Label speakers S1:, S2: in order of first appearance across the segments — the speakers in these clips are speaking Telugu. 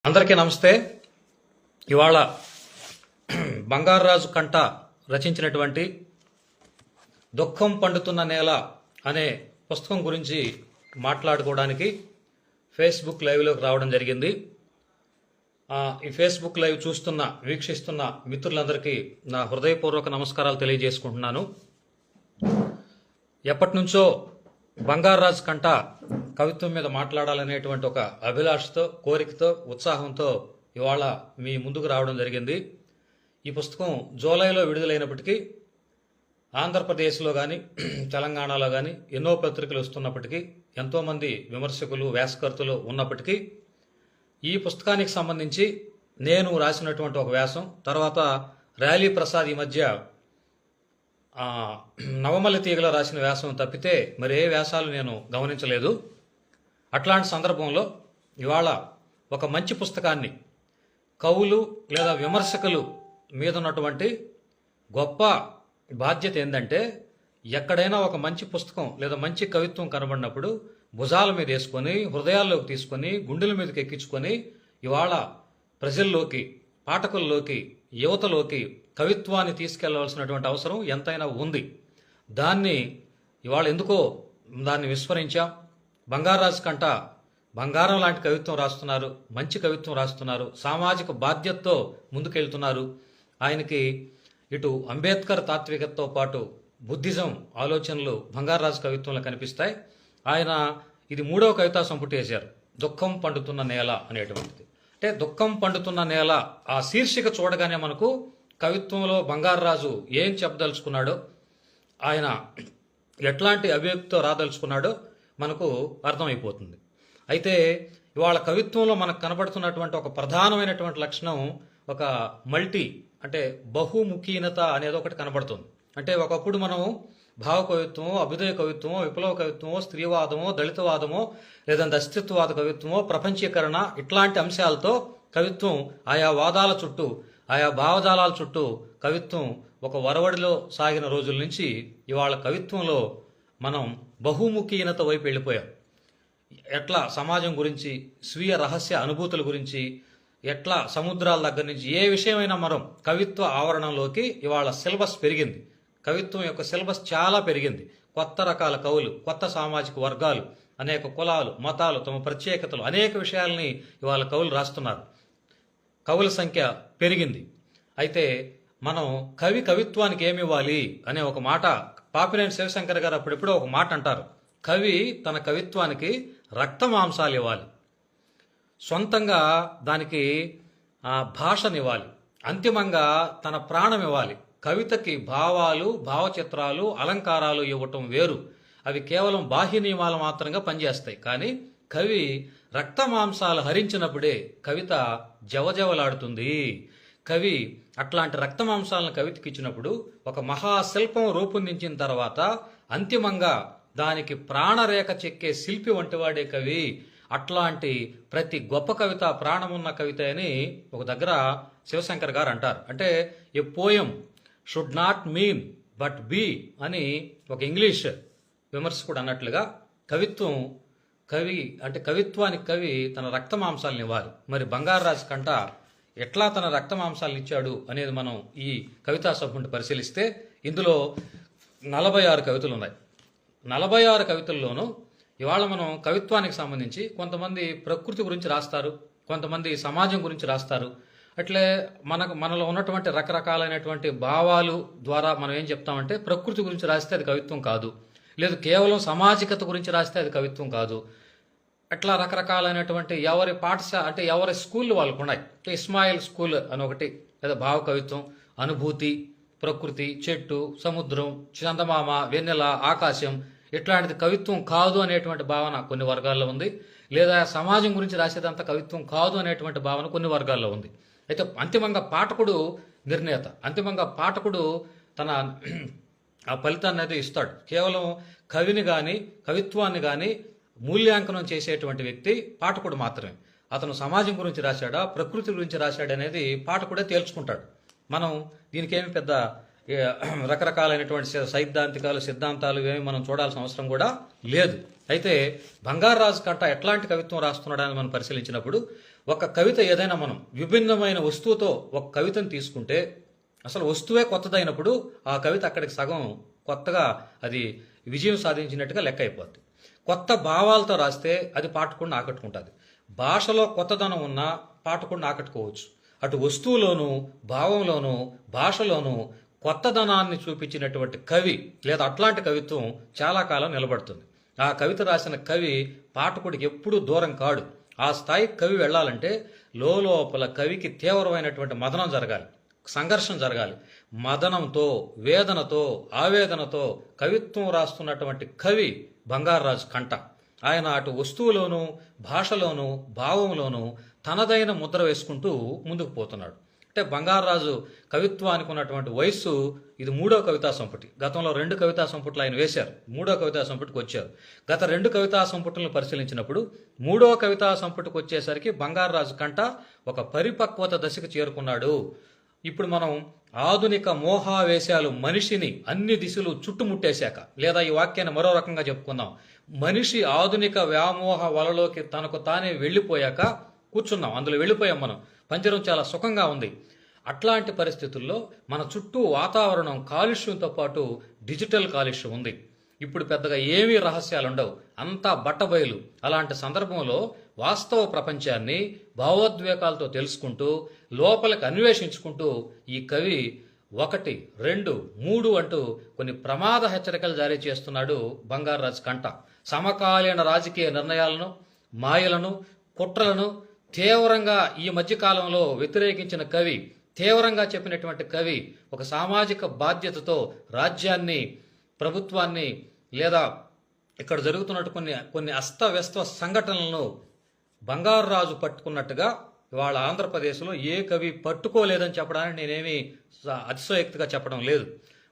S1: అందరికీ నమస్తే. ఇవాళ బంగారాజు కంట రచించినటువంటి దుఃఖం పండుతున్న నేల అనే పుస్తకం గురించి మాట్లాడుకోవడానికి ఫేస్బుక్ లైవ్లోకి రావడం జరిగింది. ఈ ఫేస్బుక్ లైవ్ వీక్షిస్తున్న మిత్రులందరికీ నా హృదయపూర్వక నమస్కారాలు తెలియజేసుకుంటున్నాను. ఎప్పటి నుంచో బంగారాజు కంట కవిత్వం మీద మాట్లాడాలనేటువంటి ఒక అభిలాషతో, కోరికతో, ఉత్సాహంతో ఇవాళ మీ ముందుకు రావడం జరిగింది. ఈ పుస్తకం జూలైలో విడుదలైనప్పటికీ ఆంధ్రప్రదేశ్లో కానీ తెలంగాణలో కానీ ఎన్నో పత్రికలు వస్తున్నప్పటికీ, ఎంతోమంది విమర్శకులు, వ్యాసకర్తలు ఉన్నప్పటికీ ఈ పుస్తకానికి సంబంధించి నేను రాసినటువంటి ఒక వ్యాసం, తర్వాత ర్యాలీ ప్రసాద్ ఈ మధ్య నవమల్లి తీగలో రాసిన వ్యాసం తప్పితే మరి ఏ వ్యాసాలు నేను గమనించలేదు. అట్లాంటి సందర్భంలో ఇవాళ ఒక మంచి పుస్తకాన్ని కవులు లేదా విమర్శకులు మీద ఉన్నటువంటి గొప్ప బాధ్యత ఏంటంటే, ఎక్కడైనా ఒక మంచి పుస్తకం లేదా మంచి కవిత్వం కనబడినప్పుడు భుజాల మీద వేసుకొని, హృదయాల్లోకి తీసుకొని, గుండెల మీదకి ఎక్కించుకొని ఇవాళ ప్రజల్లోకి, పాఠకుల్లోకి, యువతలోకి కవిత్వాన్ని తీసుకెళ్లవలసినటువంటి అవసరం ఎంతైనా ఉంది. దాన్ని ఇవాళ ఎందుకో దాన్ని విస్మరించాం. బంగారాజు కంట బంగారం లాంటి కవిత్వం రాస్తున్నారు, మంచి కవిత్వం రాస్తున్నారు, సామాజిక బాధ్యతతో ముందుకెళ్తున్నారు. ఆయనకి ఇటు అంబేద్కర్ తాత్వికతతో పాటు బుద్ధిజం ఆలోచనలు బంగారాజు కవిత్వంలో కనిపిస్తాయి. ఆయన ఇది 3వ కవితా సంపుటి వేశారు, దుఃఖం పండుతున్న నేల అనేటువంటిది. అంటే దుఃఖం పండుతున్న నేల ఆ శీర్షిక చూడగానే మనకు కవిత్వంలో బంగారాజు ఏం చెప్పదలుచుకున్నాడో, ఆయన ఎట్లాంటి అభివ్యక్తితో రాదలుచుకున్నాడో మనకు అర్థమైపోతుంది. అయితే ఇవాళ కవిత్వంలో మనకు కనబడుతున్నటువంటి ఒక ప్రధానమైనటువంటి లక్షణం ఒక అంటే బహుముఖీనత అనేది ఒకటి కనబడుతుంది. అంటే ఒకప్పుడు మనం భావ కవిత్వమో, అభ్యుదయ కవిత్వమో, విప్లవ కవిత్వమో, స్త్రీవాదమో, దళితవాదమో, లేదంటే అస్తిత్వవాద కవిత్వమో, ప్రపంచీకరణ ఇట్లాంటి అంశాలతో కవిత్వం ఆయా వాదాల చుట్టూ, ఆయా భావజాలాల చుట్టూ కవిత్వం ఒక వరవడిలో సాగిన రోజుల నుంచి ఇవాళ కవిత్వంలో మనం బహుముఖీనత వైపు వెళ్ళిపోయాం. ఎట్లా సమాజం గురించి, స్వీయ రహస్య అనుభూతుల గురించి, ఎట్లా సముద్రాల దగ్గర నుంచి ఏ విషయమైనా మనం కవిత్వ ఆవరణంలోకి ఇవాళ సిలబస్ పెరిగింది. కవిత్వం యొక్క సిలబస్ చాలా పెరిగింది. కొత్త రకాల కవులు, కొత్త సామాజిక వర్గాలు, అనేక కులాలు, మతాలు, తమ ప్రత్యేకతలు, అనేక విషయాల్ని ఇవాళ కవులు రాస్తున్నారు. కవుల సంఖ్య పెరిగింది. అయితే మనం కవిత్వానికి ఏమి ఇవ్వాలి అనే ఒక మాట పాపినేని శివశంకర్ గారు అప్పుడెప్పుడో ఒక మాట అంటారు. కవి తన కవిత్వానికి రక్తమాంసాలు ఇవ్వాలి, సొంతంగా దానికి భాషనివ్వాలి, అంతిమంగా తన ప్రాణం ఇవ్వాలి. కవితకి భావాలు, భావచిత్రాలు, అలంకారాలు ఇవ్వటం వేరు. అవి కేవలం బాహ్య నియమాలు మాత్రంగా పనిచేస్తాయి. కానీ కవి రక్తమాంసాలు హరించినప్పుడే కవిత జవజవలాడుతుంది. కవి అట్లాంటి రక్తమాంసాలను కవితకి ఇచ్చినప్పుడు ఒక మహాశిల్పం రూపొందించిన తర్వాత అంతిమంగా దానికి ప్రాణరేఖ చెక్కే శిల్పి వంటివాడే కవి. అట్లాంటి ప్రతి గొప్ప కవిత ప్రాణమున్న కవిత అని ఒక దగ్గర శివశంకర్ గారు అంటారు. అంటే a poem should not mean but be అని ఒక ఇంగ్లీష్ విమర్శకుడు అన్నట్లుగా కవిత్వానికి కవి తన రక్తమాంసాలను ఇవ్వాలి. మరి బంగారాజు కంట ఎట్లా తన రక్తమాంసాలను ఇచ్చాడు అనేది మనం ఈ కవితా సభను పరిశీలిస్తే ఇందులో 46 కవితలు ఉన్నాయి. 46 కవితల్లోనూ ఇవాళ మనం కవిత్వానికి సంబంధించి కొంతమంది ప్రకృతి గురించి రాస్తారు, కొంతమంది సమాజం గురించి రాస్తారు. అట్లే మనలో ఉన్నటువంటి రకరకాలైనటువంటి భావాలు ద్వారా మనం ఏం చెప్తామంటే ప్రకృతి గురించి రాస్తే అది కవిత్వం కాదు, లేదు కేవలం సామాజికత గురించి రాస్తే అది కవిత్వం కాదు. అట్లా రకరకాలైనటువంటి ఎవరి పాఠశాల అంటే ఎవరి స్కూళ్ళు వాళ్ళకు ఉన్నాయి. ఇస్మాయిల్ స్కూల్ అని ఒకటి, లేదా భావ కవిత్వం, అనుభూతి, ప్రకృతి, చెట్టు, సముద్రం, చందమామ, వెన్నెల, ఆకాశం ఇట్లాంటిది కవిత్వం కాదు అనేటువంటి భావన కొన్ని వర్గాల్లో ఉంది. లేదా సమాజం గురించి రాసేదంతా కవిత్వం కాదు అనేటువంటి భావన కొన్ని వర్గాల్లో ఉంది. అయితే అంతిమంగా పాఠకుడు నిర్ణేత, అంతిమంగా పాఠకుడు తన ఆ ఫలితాన్ని అయితే ఇస్తాడు. కేవలం కవిని కానీ కవిత్వాన్ని కానీ మూల్యాంకనం చేసేటువంటి వ్యక్తి పాఠకుడు మాత్రమే. అతను సమాజం గురించి రాశాడా, ప్రకృతి గురించి రాశాడా అనేది పాఠకుడే తేల్చుకుంటాడు. మనం దీనికేమి పెద్ద రకరకాలైనటువంటి సైద్ధాంతికాలు సిద్ధాంతాలు ఏమి మనం చూడాల్సిన అవసరం కూడా లేదు. అయితే బంగారాజు కంట ఎట్లాంటి కవిత్వం రాస్తున్నాడని మనం పరిశీలించినప్పుడు, ఒక కవిత ఏదైనా మనం విభిన్నమైన వస్తువుతో ఒక కవితను తీసుకుంటే, అసలు వస్తువే కొత్తదైనప్పుడు ఆ కవిత అక్కడికి సగం కొత్తగా అది విజయం సాధించినట్టుగా లెక్క అయిపోద్ది. కొత్త భావాలతో రాస్తే అది పాఠకుడిని ఆకట్టుకుంటుంది. భాషలో కొత్తదనం ఉన్నా పాఠకుడిని ఆకట్టుకోవచ్చు. అటు వస్తువులోనూ భావంలోనూ భాషలోనూ కొత్తదనాన్ని చూపించినటువంటి కవి లేదా అట్లాంటి కవిత్వం చాలా కాలం నిలబడుతుంది. ఆ కవిత రాసిన కవి పాఠకుడికి ఎప్పుడూ దూరం కాడు. ఆ స్థాయికి కవి వెళ్ళాలంటే లోపల కవికి తీవ్రమైనటువంటి మదనం జరగాలి, సంఘర్షణ జరగాలి. మదనంతో, వేదనతో, ఆవేదనతో కవిత్వం రాస్తున్నటువంటి కవి బంగారాజు కంట. ఆయన అటు వస్తువులోనూ భాషలోనూ భావంలోనూ తనదైన ముద్ర వేసుకుంటూ ముందుకు పోతున్నాడు. అంటే బంగారాజు కవిత్వానికి ఉన్నటువంటి వయస్సు ఇది 3వ కవితా సంపుటి. గతంలో 2 కవితా సంపుట్లు ఆయన వేశారు, 3వ కవితా సంపుటికి వచ్చారు. గత 2 కవితా సంపుటులను పరిశీలించినప్పుడు 3వ కవితా సంపుటికి వచ్చేసరికి బంగారాజు కంట ఒక పరిపక్వత దశకు చేరుకున్నాడు. ఇప్పుడు మనం ఆధునిక మోహావేశాలు మనిషిని అన్ని దిశలు చుట్టుముట్టేశాక, లేదా ఈ వాక్యాన్ని మరో రకంగా చెప్పుకుందాం, మనిషి ఆధునిక వ్యామోహ వలలోకి తనకు తానే వెళ్ళిపోయాక కూర్చున్నాం, అందులో వెళ్ళిపోయాం మనం. పంజరం చాలా సుఖంగా ఉంది. అట్లాంటి పరిస్థితుల్లో మన చుట్టూ వాతావరణం కాలుష్యంతో పాటు డిజిటల్ కాలుష్యం ఉంది. ఇప్పుడు పెద్దగా ఏమీ రహస్యాలు ఉండవు, అంతా బట్టబయలు. అలాంటి సందర్భంలో వాస్తవ ప్రపంచాన్ని భావోద్వేగాలతో తెలుసుకుంటూ లోపలికి అన్వేషించుకుంటూ ఈ కవి 1, 2, 3 అంటూ కొన్ని ప్రమాద హెచ్చరికలు జారీ చేస్తున్నాడు బంగారాజు కంట. సమకాలీన రాజకీయ నిర్ణయాలను, మాయలను, కుట్రలను తీవ్రంగా ఈ మధ్యకాలంలో వ్యతిరేకించిన కవి, తీవ్రంగా చెప్పినటువంటి కవి, ఒక సామాజిక బాధ్యతతో రాజ్యాన్ని, ప్రభుత్వాన్ని లేదా ఇక్కడ జరుగుతున్నట్టు కొన్ని అస్తవ్యస్త సంఘటనలను బంగారాజు పట్టుకున్నట్టుగా ఇవాళ ఆంధ్రప్రదేశ్లో ఏ కవి పట్టుకోలేదని చెప్పడానికి నేనేమి అతిశయోక్తిగా చెప్పడం లేదు.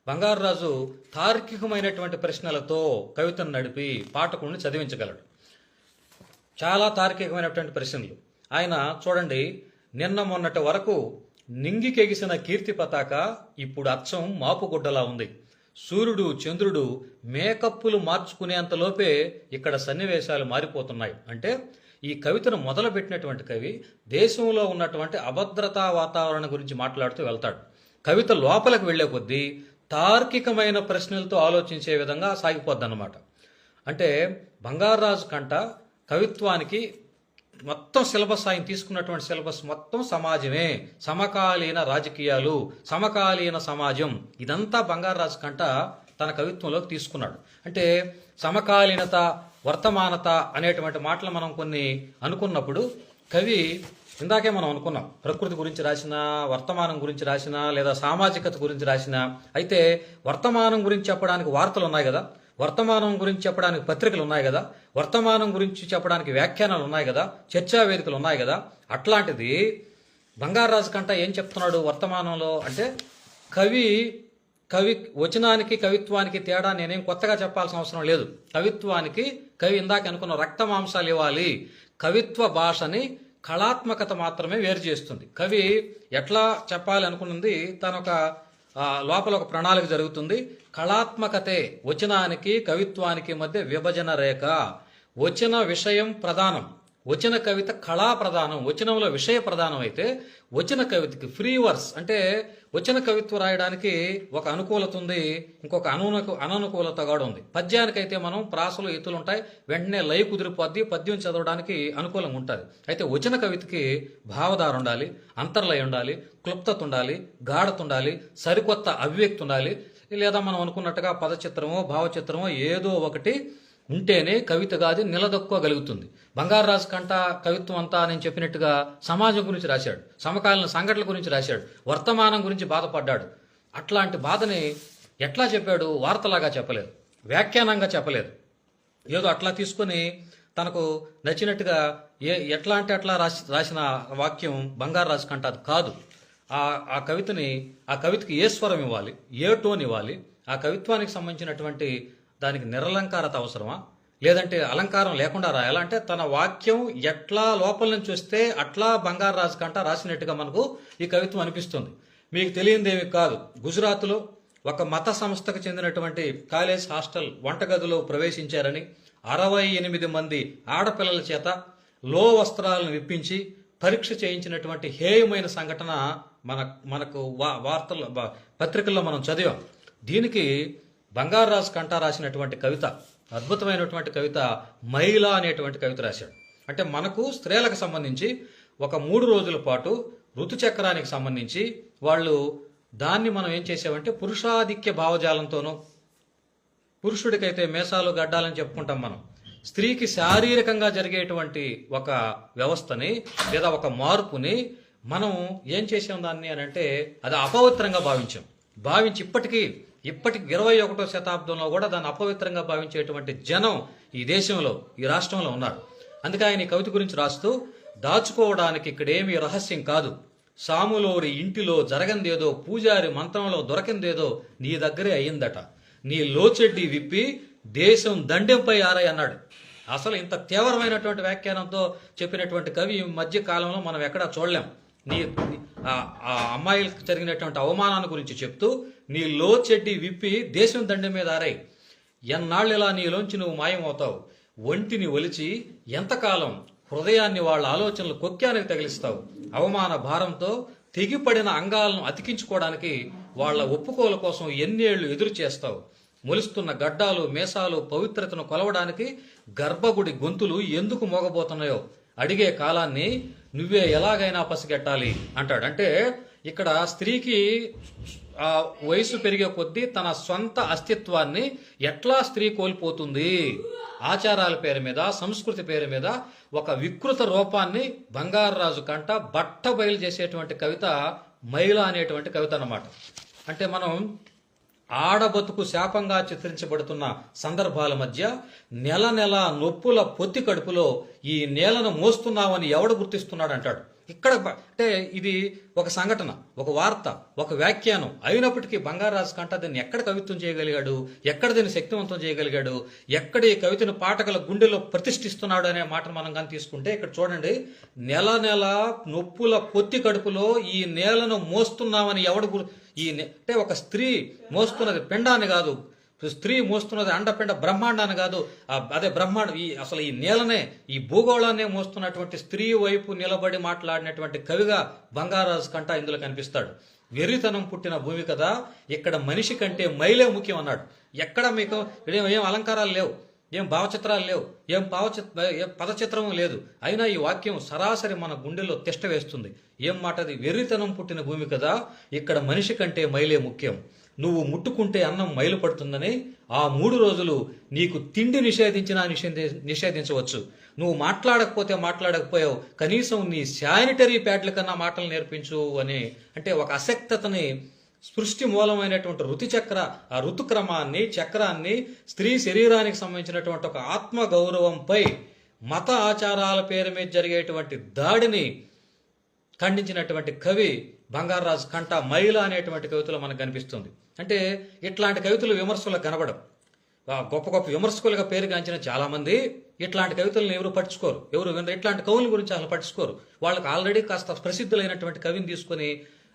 S1: బంగారాజు తార్కికమైనటువంటి ప్రశ్నలతో కవితను నడిపి పాఠకుడిని చదివించగలడు. చాలా తార్కికమైనటువంటి ప్రశ్నలు. ఆయన చూడండి, నిన్న మొన్నటి వరకు నింగికెగిసిన కీర్తి పతాక ఇప్పుడు అచ్చం మాపుగుడ్డలా ఉంది. సూర్యుడు చంద్రుడు మేకప్పులు మార్చుకునేంతలోపే ఇక్కడ సన్నివేశాలు మారిపోతున్నాయి. అంటే ఈ కవితను మొదలుపెట్టినటువంటి కవి దేశంలో ఉన్నటువంటి అభద్రతా వాతావరణం గురించి మాట్లాడుతూ వెళ్తాడు. కవిత లోపలికి వెళ్లే కొద్దీ తార్కికమైన ప్రశ్నలతో ఆలోచించే విధంగా సాగిపోద్దన్నమాట. అంటే బంగారాజు కంట కవిత్వానికి మొత్తం సిలబస్, ఆయన తీసుకున్నటువంటి సిలబస్ మొత్తం సమాజమే, సమకాలీన రాజకీయాలు, సమకాలీన సమాజం, ఇదంతా బంగారాజు కంట తన కవిత్వంలోకి తీసుకున్నాడు. అంటే సమకాలీనత, వర్తమానత అనేటువంటి మాటలు మనం కొన్ని అనుకున్నప్పుడు కవి, ఇందాకే మనం అనుకున్నాం, ప్రకృతి గురించి రాసినా, వర్తమానం గురించి రాసినా, లేదా సామాజికత గురించి రాసినా, అయితే వర్తమానం గురించి చెప్పడానికి వార్తలు ఉన్నాయి కదా, వర్తమానం గురించి చెప్పడానికి పత్రికలు ఉన్నాయి కదా, వర్తమానం గురించి చెప్పడానికి వ్యాఖ్యానాలు ఉన్నాయి కదా, చర్చా వేదికలు ఉన్నాయి కదా. అట్లాంటిది బంగారాజు కంట ఏం చెప్తున్నాడు వర్తమానంలో అంటే, కవి వచనానికి కవిత్వానికి తేడా నేనేం కొత్తగా చెప్పాల్సిన అవసరం లేదు. కవిత్వానికి కవి ఇందాక అనుకున్న రక్త మాంసాలు ఇవ్వాలి. కవిత్వ భాషని కళాత్మకత మాత్రమే వేరు చేస్తుంది. కవి ఎట్లా చెప్పాలి అనుకున్నది తనొక లోపల ఒక ప్రణాళిక జరుగుతుంది. కళాత్మకతే వచనానికి కవిత్వానికి మధ్య విభజన రేఖ. వచన విషయం ప్రధానం, వచన కవిత కళా ప్రధానం. వచనంలో విషయ ప్రధానం అయితే వచన కవితకి ఫ్రీ వర్స్ అంటే వచన కవిత్వం రాయడానికి ఒక అనుకూలత ఉంది, ఇంకొక అననుకూలత కూడా ఉంది. పద్యానికైతే మనం ప్రాసలు ఎత్తులు ఉంటాయి, వెంటనే లయ కుదిరిపోద్ది, పద్యం చదవడానికి అనుకూలంగా ఉంటుంది. అయితే వచన కవితకి భావధార ఉండాలి, అంతర్లయ ఉండాలి, క్లుప్తత ఉండాలి, గాఢత ఉండాలి, సరికొత్త అభివ్యక్తి ఉండాలి, లేదా మనం అనుకున్నట్టుగా పదచిత్రమో భావచిత్రమో ఏదో ఒకటి ఉంటేనే కవితగా అది నిలదొక్కోగలుగుతుంది. బంగారాజు కంట కవిత్వం అంతా నేను చెప్పినట్టుగా సమాజం గురించి రాశాడు, సమకాలీన సంఘటనల గురించి రాశాడు, వర్తమానం గురించి బాధపడ్డాడు. అట్లాంటి బాధని ఎట్లా చెప్పాడు? వార్తలాగా చెప్పలేదు, వ్యాఖ్యానంగా చెప్పలేదు. ఏదో అట్లా తీసుకొని తనకు నచ్చినట్టుగా ఎట్లా అంటే అట్లా రాసిన వాక్యం బంగారాజు కంట అది కాదు. ఆ కవితకి ఏ స్వరం ఇవ్వాలి, ఏ టోన్ ఇవ్వాలి, ఆ కవిత్వానికి సంబంధించినటువంటి దానికి నిరలంకారత అవసరమా, లేదంటే అలంకారం లేకుండా రాయాలంటే తన వాక్యం ఎట్లా లోపల నుంచి వస్తే అట్లా బంగారాజు కంట రాసినట్టుగా మనకు ఈ కవిత్వం అనిపిస్తుంది. మీకు తెలియందేమి కాదు, గుజరాత్లో ఒక మత సంస్థకు చెందినటువంటి కాలేజ్ హాస్టల్ వంటగదిలో ప్రవేశించారని 68 మంది ఆడపిల్లల చేత లో వస్త్రాలను విప్పించి పరీక్ష చేయించినటువంటి హేయమైన సంఘటన మనకు వార్తల్లో పత్రికల్లో మనం చదివాం. దీనికి బంగారాజు కంటా రాసినటువంటి కవిత, అద్భుతమైనటువంటి కవిత మహిళ అనేటువంటి కవిత రాశాడు. అంటే మనకు స్త్రీలకు సంబంధించి ఒక 3 రోజుల పాటు ఋతుచక్రానికి సంబంధించి వాళ్ళు దాన్ని మనం ఏం చేసామంటే పురుషాధిక్య భావజాలంతోనూ, పురుషుడికైతే మేసాలు గడ్డాలని చెప్పుకుంటాం మనం, స్త్రీకి శారీరకంగా జరిగేటువంటి ఒక వ్యవస్థని లేదా ఒక మార్పుని మనం ఏం చేసాం దాన్ని అని అంటే అది అపవిత్రంగా భావించి ఇప్పటికి 21వ శతాబ్దంలో కూడా దాన్ని అపవిత్రంగా భావించేటువంటి జనం ఈ దేశంలో, ఈ రాష్ట్రంలో ఉన్నారు. అందుకే ఆయన ఈ కవిత గురించి రాస్తూ, దాచుకోవడానికి ఇక్కడేమీ రహస్యం కాదు, సాములోరి ఇంటిలో జరగందేదో, పూజారి మంత్రంలో దొరకందేదో నీ దగ్గరే అయ్యిందట, నీ లోచెడ్డి విప్పి దేశం దండెంపై ఆరాయి అన్నాడు. అసలు ఇంత తీవ్రమైనటువంటి వ్యాఖ్యానంతో చెప్పినటువంటి కవి ఈ మధ్య కాలంలో మనం ఎక్కడా చూడలేం. ఆ అమ్మాయిలకు జరిగినటువంటి అవమానాన్ని గురించి చెప్తూ, నీ లోచెడ్డి విప్పి దేశం దండెం మీద ఆరాయి, ఎన్నాళ్ళు ఇలా నీలోంచి నువ్వు మాయమవుతావు, ఒంటిని ఒలిచి ఎంతకాలం హృదయాన్ని వాళ్ళ ఆలోచనలు కొక్కానికి తగిలిస్తావు, అవమాన భారంతో తెగిపడిన అంగాలను అతికించుకోవడానికి వాళ్ళ ఒప్పుకోల కోసం ఎన్నేళ్లు ఎదురు చేస్తావు, మొలుస్తున్న గడ్డాలు మేసాలు పవిత్రతను కొలవడానికి గర్భగుడి గొంతులు ఎందుకు మోగబోతున్నాయో అడిగే కాలాన్ని నువ్వే ఎలాగైనా పసిగట్టాలి అంటాడు. అంటే ఇక్కడ స్త్రీకి ఆ వయసు పెరిగే కొద్దీ తన సొంత అస్తిత్వాన్ని ఎట్లా స్త్రీ కోల్పోతుంది, ఆచారాల పేరు మీద, సంస్కృతి పేరు మీద ఒక వికృత రూపాన్ని బంగారాజు కంట బట్ట బయలు చేసేటువంటి కవిత మహిళ అనేటువంటి కవిత అన్నమాట. అంటే మనం ఆడబతుకు శాపంగా చిత్రించబడుతున్న సందర్భాల మధ్య నెల నెల నొప్పుల పొత్తి కడుపులో ఈ నేలను మోస్తున్నావని ఎవడు గుర్తిస్తున్నాడు అంటాడు. ఇక్కడ అంటే ఇది ఒక సంఘటన, ఒక వార్త, ఒక వ్యాఖ్యానం అయినప్పటికీ బంగారాజు కంట దీన్ని ఎక్కడ కవిత్వం చేయగలిగాడు, ఎక్కడ దీన్ని శక్తివంతం చేయగలిగాడు, ఎక్కడ ఈ కవితను పాఠకుల గుండెలో ప్రతిష్ఠిస్తున్నాడు అనే మాటను మనం కానీ తీసుకుంటే ఇక్కడ చూడండి, నెల నెల నొప్పుల పొత్తి కడుపులో ఈ నేలను మోస్తున్నామని ఎవడు అంటే ఒక స్త్రీ మోస్తున్నది పిండాన్ని కాదు, స్త్రీ మోస్తున్నది అండపిండ బ్రహ్మాండాన్ని కాదు, అదే అసలు ఈ నేలనే, ఈ భూగోళాన్నే మోస్తున్నటువంటి స్త్రీ వైపు నిలబడి మాట్లాడినటువంటి కవిగా బంగారాజు కంట ఇందులో కనిపిస్తాడు. వెర్రితనం పుట్టిన భూమి కదా, ఇక్కడ మనిషి కంటే మైలే ముఖ్యం అన్నాడు. ఎక్కడ మీకు ఏం అలంకారాలు లేవు, ఏం భావచిత్రాలు లేవు, ఏం పదచిత్రము లేదు, అయినా ఈ వాక్యం సరాసరి మన గుండెల్లో తిష్ట వేస్తుంది. ఏం మాటది, వెర్రితనం పుట్టిన భూమి కదా, ఇక్కడ మనిషి కంటే మైలే ముఖ్యం, నువ్వు ముట్టుకుంటే అన్నం మైలు పడుతుందని ఆ 3 రోజులు నీకు తిండి నిషేధించవచ్చు, నువ్వు మాట్లాడకపోయావు, కనీసం నీ శానిటరీ ప్యాడ్ల కన్నా మాటలు నేర్పించు అని. అంటే ఒక అసక్తతని, సృష్టి మూలమైనటువంటి ఆ ఋతుక్రమాన్ని, చక్రాన్ని, స్త్రీ శరీరానికి సంబంధించినటువంటి ఒక ఆత్మ గౌరవంపై మత ఆచారాల పేరు మీద జరిగేటువంటి దాడిని ఖండించినటువంటి కవి బంగారాజు కంట మహిళ అనేటువంటి కవితలో మనకు కనిపిస్తుంది. అంటే ఇట్లాంటి కవితలు విమర్శలకు కనబడం, గొప్ప గొప్ప విమర్శకులుగా పేరుగాంచిన చాలా మంది ఇట్లాంటి కవితలను ఎవరు పట్టించుకోరు, ఇట్లాంటి కవుల గురించి అసలు పట్టించుకోరు. వాళ్ళకి ఆల్రెడీ కాస్త ప్రసిద్ధులైనటువంటి కవిని తీసుకొని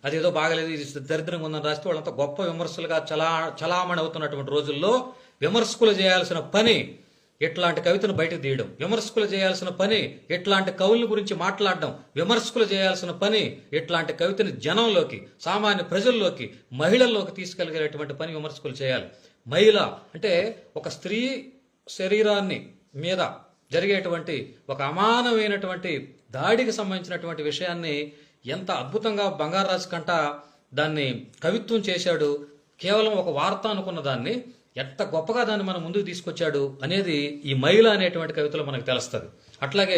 S1: అదేదో బాగలేదు, ఇది దరిద్రంగా ఉందని రాస్తే వాళ్ళంతా గొప్ప విమర్శలుగా చలామణి అవుతున్నటువంటి రోజుల్లో విమర్శకులు చేయాల్సిన పని ఇట్లాంటి కవితను బయటకు తీయడం, విమర్శకులు చేయాల్సిన పని ఇట్లాంటి కవుల గురించి మాట్లాడడం, విమర్శకులు చేయాల్సిన పని ఇట్లాంటి కవితని జనంలోకి, సామాన్య ప్రజల్లోకి, మహిళల్లోకి తీసుకెళ్లేటువంటి పని విమర్శకులు చేయాలి. మహిళ అంటే ఒక స్త్రీ శరీరాన్ని మీద జరిగేటువంటి ఒక అమానమైనటువంటి దాడికి సంబంధించినటువంటి విషయాన్ని ఎంత అద్భుతంగా బంగారాజు కంట దాన్ని కవిత్వం చేశాడు. కేవలం ఒక వార్త అనుకున్న దాన్ని ఎంత గొప్పగా దాన్ని మన ముందుకు తీసుకొచ్చాడు అనేది ఈ మహిళ అనేటువంటి కవితలో మనకు తెలుస్తుంది. అట్లాగే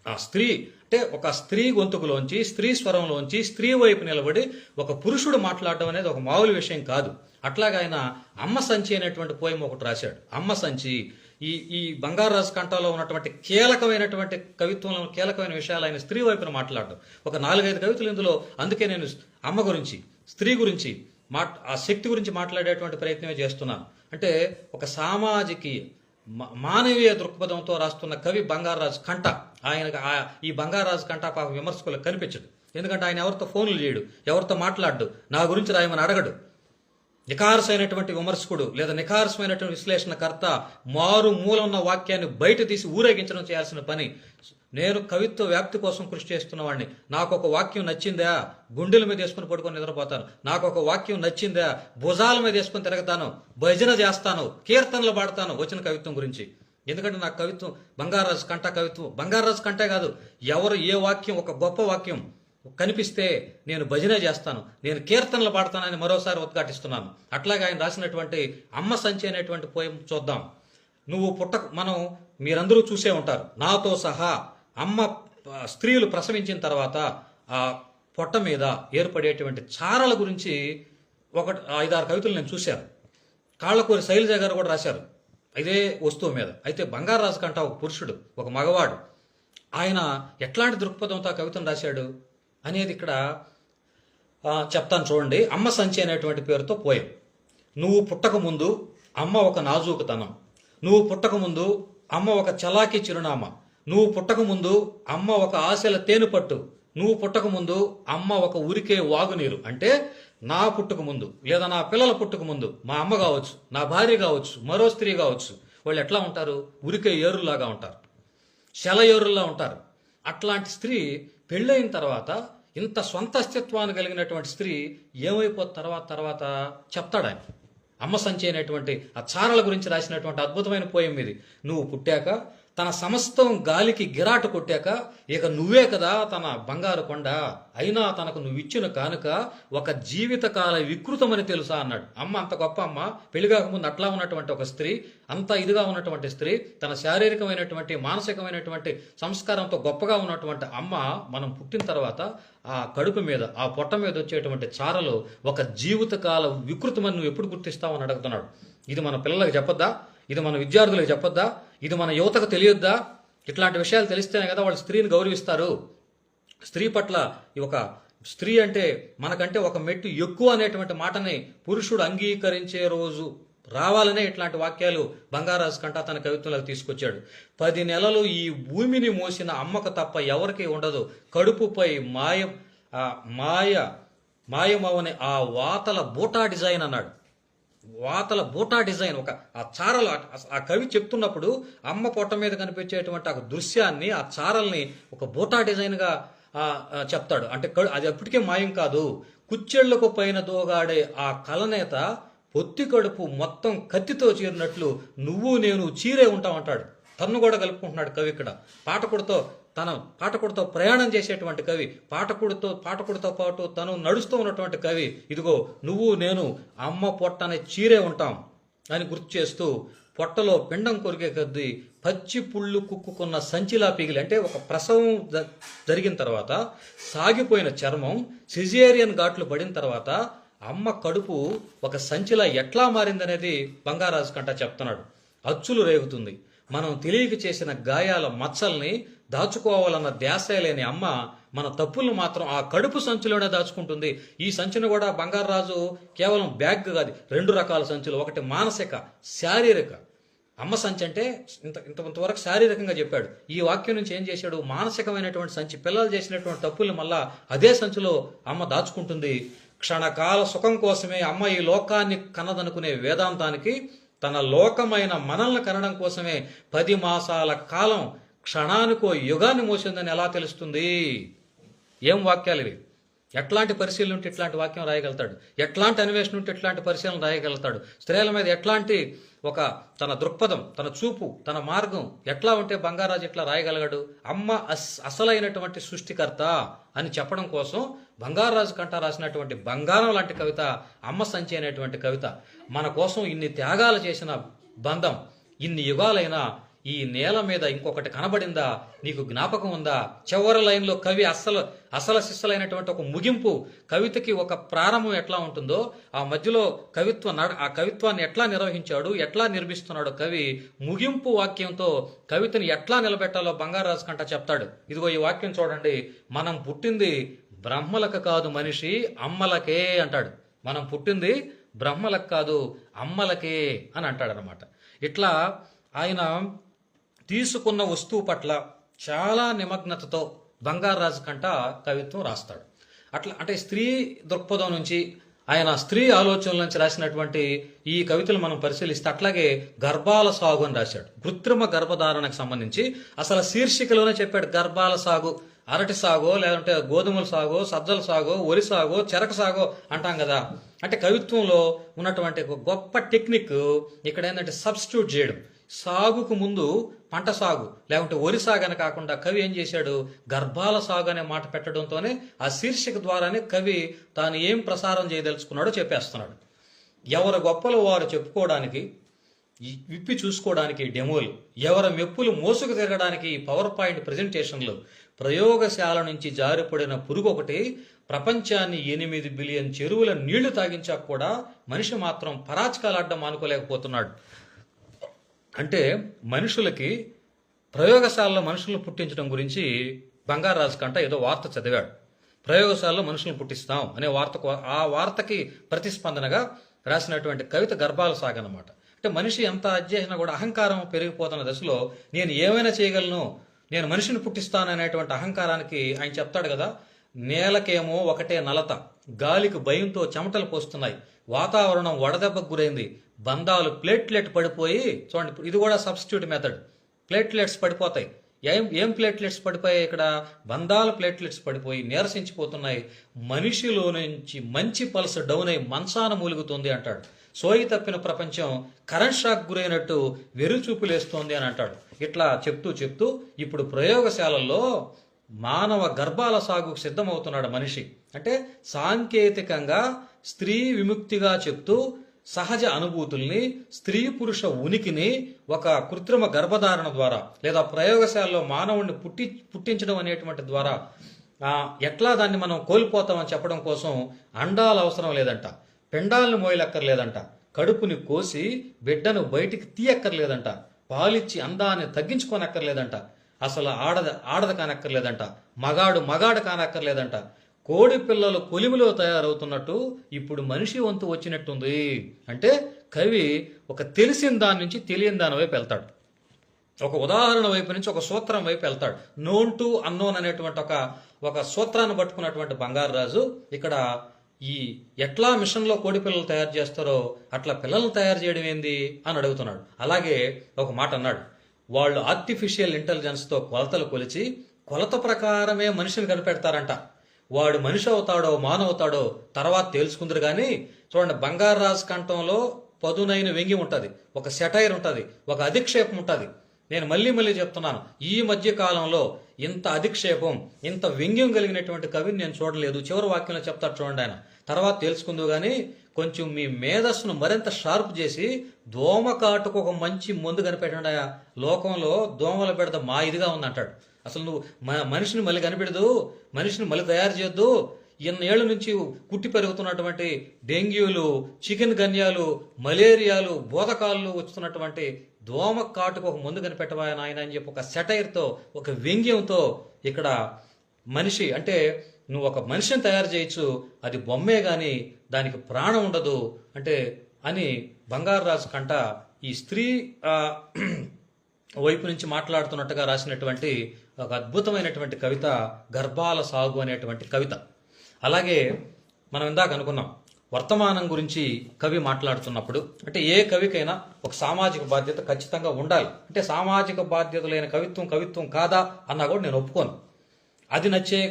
S1: ఆ స్త్రీ అంటే ఒక స్త్రీ గొంతుకులోంచి, స్త్రీ స్వరంలోంచి, స్త్రీ వైపు నిలబడి ఒక పురుషుడు మాట్లాడడం అనేది ఒక మామూలు విషయం కాదు. అట్లాగే ఆయన అమ్మ సంచి అనేటువంటి పోయం ఒకటి రాశాడు. అమ్మ సంచి ఈ బంగారాజు కంఠంలో ఉన్నటువంటి కీలకమైనటువంటి కవిత్వంలో కీలకమైన విషయాలు ఆయన స్త్రీ వైపున మాట్లాడడం. ఒక 4-5 కవితలు ఇందులో. అందుకే నేను అమ్మ గురించి, స్త్రీ గురించి, ఆ శక్తి గురించి మాట్లాడేటువంటి ప్రయత్నమే చేస్తున్నాను. అంటే ఒక మానవీయ దృక్పథంతో రాస్తున్న కవి బంగారాజు కంఠ. ఈ బంగారాజు కంఠ పాప విమర్శకులకు కనిపించడు. ఎందుకంటే ఆయన ఎవరితో ఫోన్లు చేయడు, ఎవరితో మాట్లాడు, నా గురించి రాయమని అడగడు. నిఖారసైనటువంటి విమర్శకుడు లేదా నిఖారసమైనటువంటి విశ్లేషణకర్త మారు మూల ఉన్న వాక్యాన్ని బయట తీసి ఊరేగించడం చేయాల్సిన పని. నేను కవిత్వ వ్యాప్తి కోసం కృషి చేస్తున్న వాడిని. నాకు ఒక వాక్యం నచ్చిందా గుండెల మీద వేసుకుని పడుకొని నిద్రపోతాను. నాకు ఒక వాక్యం నచ్చిందా భుజాల మీద వేసుకొని తిరగతాను, భజన చేస్తాను, కీర్తనలు పాడతాను వచ్చిన కవిత్వం గురించి. ఎందుకంటే నాకు కవిత్వం బంగారాజు కంట కవిత్వం బంగారాజు కంటే కాదు. ఎవరు ఏ వాక్యం ఒక గొప్ప వాక్యం కనిపిస్తే నేను భజన చేస్తాను, నేను కీర్తనలు పాడతానని మరోసారి ఉద్ఘాటిస్తున్నాను. అట్లాగే ఆయన రాసినటువంటి అమ్మ సంచి అనేటువంటి పోయం చూద్దాం. నువ్వు మనం మీరందరూ చూసే ఉంటారు నాతో సహా. అమ్మ స్త్రీలు ప్రసవించిన తర్వాత ఆ పొట్ట మీద ఏర్పడేటువంటి చారల గురించి 5-6 కవితలు నేను చూశాను. కాళ్ళకూరి శైలజ గారు కూడా రాశారు ఇదే వస్తువు మీద. అయితే బంగారాజు కంట ఒక పురుషుడు, ఒక మగవాడు, ఆయన ఎట్లాంటి దృక్పథంతో ఆ కవితను రాశాడు అనేది ఇక్కడ చెప్తాను చూడండి. అమ్మ సంచి అనేటువంటి పేరుతో పోయం. నువ్వు పుట్టక ముందు అమ్మ ఒక నాజూకుతనం, నువ్వు పుట్టక ముందు అమ్మ ఒక చలాకీ చిరునామా, నువ్వు పుట్టక ముందు అమ్మ ఒక ఆశల తేనెపట్టు, నువ్వు పుట్టక ముందు అమ్మ ఒక ఉరికే వాగునీరు. అంటే నా పుట్టుక ముందు లేదా నా పిల్లల పుట్టుక ముందు మా అమ్మ కావచ్చు, నా భార్య కావచ్చు, మరో స్త్రీ కావచ్చు, వాళ్ళు ఎట్లా ఉంటారు? ఉరికే ఏరుల్లాగా ఉంటారు, శల ఏరుల్లా ఉంటారు. అట్లాంటి స్త్రీ పెళ్ళైన తర్వాత ఇంత సొంత అస్తిత్వాన్ని కలిగినటువంటి స్త్రీ ఏమైపోతుంది తర్వాత చెప్తాడు ఆయన. అమ్మ సంచి అనేటువంటి ఆ చారల గురించి రాసినటువంటి అద్భుతమైన పోయం ఇది. నువ్వు పుట్టాక తన సమస్తం గాలికి గిరాటు కొట్టాక ఇక నువ్వే కదా తన బంగారు కొండ, అయినా తనకు నువ్విచ్చిన కానుక ఒక జీవితకాల వికృతమని తెలుసా అన్నాడు. అమ్మ అంత గొప్ప అమ్మ, పెళ్లిగాక ముందు అట్లా ఉన్నటువంటి ఒక స్త్రీ, అంత ఇదిగా ఉన్నటువంటి స్త్రీ, తన శారీరకమైనటువంటి మానసికమైనటువంటి సంస్కారంతో గొప్పగా ఉన్నటువంటి అమ్మ మనం పుట్టిన తర్వాత ఆ కడుపు మీద ఆ పొట్ట మీద వచ్చేటువంటి చారలు ఒక జీవితకాల వికృతమని నువ్వు ఎప్పుడు గుర్తిస్తావు అని అడుగుతున్నాడు. ఇది మన పిల్లలకు చెప్పొద్దా? ఇది మన విద్యార్థులకు చెప్పొద్దా? ఇది మన యువతకు తెలియొద్దా? ఇట్లాంటి విషయాలు తెలిస్తేనే కదా వాళ్ళు స్త్రీని గౌరవిస్తారు. స్త్రీ పట్ల ఒక స్త్రీ అంటే మనకంటే ఒక మెట్టు ఎక్కువ అనేటువంటి మాటని పురుషుడు అంగీకరించే రోజు రావాలనే ఇట్లాంటి వాక్యాలు బంగారాజు కంట తన కవిత్వంలోకి తీసుకొచ్చాడు. 10 నెలలు ఈ భూమిని మోసిన అమ్మకు తప్ప ఎవరికీ ఉండదు, కడుపుపై మాయమవని ఆ వాతల బూటా డిజైన్ అన్నాడు. వాతల బూటా డిజైన్ ఒక ఆ చారలు ఆ కవి చెప్తున్నప్పుడు అమ్మ పొట్ట మీద కనిపించేటువంటి ఆ దృశ్యాన్ని ఆ చారల్ని ఒక బూటా డిజైన్గా చెప్తాడు. అంటే అది అప్పటికే మాయం కాదు. కుచ్చెళ్లకు పైన దోగాడే ఆ కలనేత పొత్తి కడుపు మొత్తం కత్తితో చీరినట్లు నువ్వు నేను చీరే ఉంటామంటాడు. తన్ను కూడా కలుపుకుంటున్నాడు కవి ఇక్కడ. పాఠకుడితో ప్రయాణం చేసేటువంటి కవి, పాఠకుడితో పాటు తను నడుస్తూ ఉన్నటువంటి కవి. ఇదిగో నువ్వు నేను అమ్మ పొట్టనే చీరే ఉంటాం అని గుర్తు చేస్తూ పొట్టలో పిండం కొరికే కొద్దీ పచ్చి పుళ్ళు కుక్కుకున్న సంచిలా పిగిలి, అంటే ఒక ప్రసవం జరిగిన తర్వాత సాగిపోయిన చర్మం సిజేరియన్ ఘాట్లు పడిన తర్వాత అమ్మ కడుపు ఒక సంచిలా ఎట్లా మారిందనేది బంగారాజు కంట చెప్తున్నాడు. అచ్చులు రేగుతుంది. మనం తెలియక చేసిన గాయాల మచ్చల్ని దాచుకోవాలన్న ధ్యాసే లేని అమ్మ మన తప్పులను మాత్రం ఆ కడుపు సంచిలోనే దాచుకుంటుంది. ఈ సంచిని కూడా బంగారాజు కేవలం బ్యాగ్ కాదు, 2 రకాల సంచులు. ఒకటి మానసిక, శారీరక. అమ్మ సంచి అంటే ఇంతవరకు శారీరకంగా చెప్పాడు. ఈ వాక్యం నుంచి ఏం చేశాడు? మానసికమైనటువంటి సంచి. పిల్లలు చేసినటువంటి తప్పుల్ని మళ్ళా అదే సంచిలో అమ్మ దాచుకుంటుంది. క్షణకాల సుఖం కోసమే అమ్మ ఈ లోకాన్ని కన్నదనుకునే వేదాంతానికి తన లోకమైన మనల్ని కనడం కోసమే 10 మాసాల కాలం క్షణానికో యుగాన్ని మోసిందని ఎలా తెలుస్తుంది? ఏం వాక్యాలు ఇవి! ఎట్లాంటి పరిశీలన ఉంటే ఇట్లాంటి వాక్యం రాయగలుగుతాడు? ఎట్లాంటి అన్వేషణ ఉంటే ఇట్లాంటి పరిశీలన రాయగలుగుతాడు? స్త్రీల మీద ఎట్లాంటి తన దృక్పథం, తన చూపు, తన మార్గం ఎట్లా ఉంటే బంగారాజు ఎట్లా రాయగలిగాడు? అమ్మ అసలైనటువంటి సృష్టికర్త అని చెప్పడం కోసం బంగారాజు కంట రాసినటువంటి బంగారం లాంటి కవిత అమ్మ సంచి అనేటువంటి కవిత. మన కోసం ఇన్ని త్యాగాలు చేసిన బంధం, ఇన్ని యుగాలైనా ఈ నేల మీద ఇంకొకటి కనబడిందా? నీకు జ్ఞాపకం ఉందా? చివరి లైన్లో కవి అసలు శిస్సలైనటువంటి ఒక ముగింపు. కవితకి ఒక ప్రారంభం ఎట్లా ఉంటుందో ఆ మధ్యలో ఆ కవిత్వాన్ని ఎట్లా నిర్వహించాడు, ఎట్లా నిర్మిస్తున్నాడో కవి ముగింపు వాక్యంతో కవితని ఎట్లా నిలబెట్టాలో బంగారాజు కంట చెప్తాడు. ఇదిగో ఈ వాక్యం చూడండి. మనం పుట్టింది బ్రహ్మలకు కాదు మనిషి అమ్మలకే అంటాడు. మనం పుట్టింది బ్రహ్మలకు కాదు అమ్మలకే అని అంటాడు అనమాట. ఇట్లా ఆయన తీసుకున్న వస్తువు పట్ల చాలా నిమగ్నతతో బంగారాజు కంట కవిత్వం రాస్తాడు. అట్లా అంటే స్త్రీ దృక్పథం నుంచి ఆయన స్త్రీ ఆలోచనల నుంచి రాసినటువంటి ఈ కవితలు మనం పరిశీలిస్తే అట్లాగే గర్భాల సాగు అని రాశాడు. కృత్రిమ గర్భధారణకు సంబంధించి అసలు శీర్షికలోనే చెప్పాడు. గర్భాల సాగు, అరటి సాగో, లేదంటే గోధుమల సాగో, సజ్జల సాగో, వరి సాగో, చెరకు సాగో అంటాం కదా. అంటే కవిత్వంలో ఉన్నటువంటి ఒక గొప్ప టెక్నిక్ ఇక్కడ ఏంటంటే సబ్స్టిట్యూట్ చేయడం. సాగుకు ముందు పంట సాగు లేకుంటే వరి సాగు అని కాకుండా కవి ఏం చేశాడు, గర్భాల సాగు అనే మాట పెట్టడంతోనే ఆ శీర్షిక ద్వారానే కవి తాను ఏం ప్రసారం చేయదలుచుకున్నాడో చెప్పేస్తున్నాడు. ఎవరి గొప్పలు వారు చెప్పుకోవడానికి, విప్పి చూసుకోవడానికి డెమోలు, ఎవరి మెప్పులు మోసుకు తిరగడానికి పవర్ పాయింట్ ప్రజెంటేషన్లు, ప్రయోగశాల నుంచి జారిపడిన పురుగు ఒకటి ప్రపంచాన్ని 8 బిలియన్ చెరువుల నీళ్లు తాగించాక కూడా మనిషి మాత్రం పరాచకాలాడ్డం మానుకోలేకపోతున్నాడు. అంటే మనుషులకి ప్రయోగశాలలో మనుషులను పుట్టించడం గురించి బంగారాజు కంట ఏదో వార్త చదివాడు. ప్రయోగశాలలో మనుషులను పుట్టిస్తాం అనే ఆ వార్తకి ప్రతిస్పందనగా రాసినటువంటి కవిత గర్భాల సాగు అన్నమాట. అంటే మనిషి ఎంత అధ్యయనం కూడా అహంకారం పెరిగిపోతున్న దశలో నేను ఏమైనా చేయగలను, నేను మనిషిని పుట్టిస్తాను అనేటువంటి అహంకారానికి ఆయన చెప్తాడు కదా, నేలకేమో ఒకటే నలత, గాలికి భయంతో చెమటలు పోస్తున్నాయి, వాతావరణం వడదెబ్బకు గురైంది, బంధాలు ప్లేట్లెట్ పడిపోయి, చూడండి ఇది కూడా సబ్స్టిట్యూట్ మెథడ్, ప్లేట్లెట్స్ పడిపోతాయి. ఏం ప్లేట్లెట్స్ పడిపోయాయి ఇక్కడ, బంధాలు ప్లేట్లెట్స్ పడిపోయి నీరసించిపోతున్నాయి, మనిషిలో నుంచి మంచి పల్స్ డౌన్ అయి మంచాన మూలుగుతుంది అంటాడు. సోయి తప్పిన ప్రపంచం కరెంట్ షాక్ గురైనట్టు వెరుచూపులేస్తోంది అని అంటాడు. ఇట్లా చెప్తూ ఇప్పుడు ప్రయోగశాలల్లో మానవ గర్భాల సాగుకు సిద్ధమవుతున్నాడు మనిషి. అంటే సాంకేతికంగా స్త్రీ విముక్తిగా చెప్తూ సహజ అనుభూతుల్ని, స్త్రీ పురుష ఉనికిని ఒక కృత్రిమ గర్భధారణ ద్వారా లేదా ప్రయోగశాలలో మానవుడిని పుట్టించడం అనేటువంటి ద్వారా ఎట్లా దాన్ని మనం కోల్పోతామని చెప్పడం కోసం అండాలు అవసరం లేదంట, పెండాలను మోయలక్కర్లేదంట, కడుపుని కోసి బిడ్డను బయటికి తీయక్కర్లేదంట, పాలిచ్చి అందాన్ని తగ్గించుకోనక్కర్లేదంట, అసలు ఆడది కానక్కర్లేదంట, మగాడు కానక్కర్లేదంట, కోడి పిల్లలు కొలిమిలో తయారవుతున్నట్టు ఇప్పుడు మనిషి వంతు వచ్చినట్టుంది. అంటే కవి ఒక తెలిసిన దాని నుంచి తెలియని దాని వైపు వెళ్తాడు, ఒక ఉదాహరణ వైపు నుంచి ఒక సూత్రం వైపు వెళ్తాడు. నోన్ టు అన్నోన్ అనేటువంటి ఒక సూత్రాన్ని పట్టుకున్నటువంటి బంగారాజు ఇక్కడ ఈ ఎట్లా మిషన్లో కోడి పిల్లలు తయారు చేస్తారో అట్లా పిల్లలను తయారు చేయడం ఏంది అని అడుగుతున్నాడు. అలాగే ఒక మాట అన్నాడు, వాళ్ళు ఆర్టిఫిషియల్ ఇంటెలిజెన్స్తో కొలతలు కొలిచి కొలత ప్రకారమే మనిషిని కనిపెడతారంట, వాడు మనిషి అవుతాడో మానవుతాడో తర్వాత తేల్చుకుందరు. కానీ చూడండి, బంగారాజు కంఠంలో పదునైన వ్యంగ్యం ఉంటుంది, ఒక సెటైర్ ఉంటుంది, ఒక అధిక్షేపం ఉంటుంది. నేను మళ్ళీ చెప్తున్నాను, ఈ మధ్య కాలంలో ఇంత అధిక్షేపం, ఇంత వ్యంగ్యం కలిగినటువంటి కవిని నేను చూడలేదు. చివరి వాక్యంలో చెప్తాడు చూడండి ఆయన, తర్వాత తెలుసుకుందు కానీ కొంచెం మీ మేధస్సును మరింత షార్ప్ చేసి దోమకాటుకు ఒక మంచి మందు కనిపెట్టండి, లోకంలో దోమల బెడద మా ఇదిగా ఉందంటాడు. అసలు నువ్వు మనిషిని మళ్ళీ కనిపెడదు, మనిషిని మళ్ళీ తయారు చేయొద్దు, ఇన్నేళ్ల నుంచి కుట్టి పెరుగుతున్నటువంటి డెంగ్యూలు, చికెన్ గన్యాలు, మలేరియాలు, బోధకాలు వస్తున్నటువంటి దోమ కాటుకు ఒక మందు కనిపెట్టవా నాయన అని చెప్పి ఒక సెటైర్తో, ఒక వ్యంగ్యంతో ఇక్కడ మనిషి అంటే నువ్వు ఒక మనిషిని తయారు చేయొచ్చు, అది బొమ్మే గాని దానికి ప్రాణం ఉండదు అంటే అని బంగారాజు కంట ఈ స్త్రీ వైపు నుంచి మాట్లాడుతున్నట్టుగా రాసినటువంటి ఒక అద్భుతమైనటువంటి కవిత గర్భాల సాగు అనేటువంటి కవిత. అలాగే మనం ఇందాక అనుకున్నాం, వర్తమానం గురించి కవి మాట్లాడుతున్నప్పుడు అంటే ఏ కవికైనా ఒక సామాజిక బాధ్యత ఖచ్చితంగా ఉండాలి. అంటే సామాజిక బాధ్యత లేని కవిత్వం కాదా అన్నా కూడా నేను ఒప్పుకోను. అది నచ్చే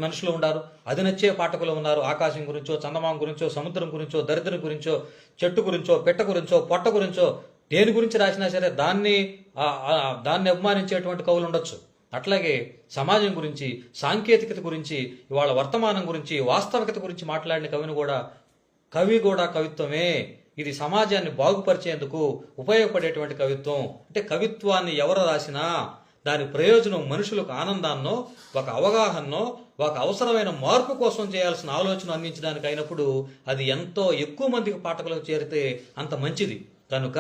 S1: మనుషులు ఉన్నారు, అది నచ్చే పాఠకులు ఉన్నారు. ఆకాశం గురించో, చందమామ గురించో, సముద్రం గురించో, దరిద్రం గురించో, చెట్టు గురించో, పెట్ట గురించో, పొట్ట గురించో, దేని గురించి రాసినా సరే దాన్ని అభిమానించేటువంటి కవులు ఉండొచ్చు. అట్లాగే సమాజం గురించి, సాంకేతికత గురించి, ఇవాళ వర్తమానం గురించి, వాస్తవికత గురించి మాట్లాడిన కవి కూడా కవిత్వమే. ఇది సమాజాన్ని బాగుపరిచేందుకు ఉపయోగపడేటువంటి కవిత్వం. అంటే కవిత్వాన్ని ఎవరు రాసినా దాని ప్రయోజనం మనుషులకు ఆనందాన్నో, ఒక అవగాహనో, ఒక అవసరమైన మార్పు కోసం చేయాల్సిన ఆలోచన అందించడానికి అయినప్పుడు అది ఎంతో ఎక్కువ మందికి పాఠకులకు చేరితే అంత మంచిది. కనుక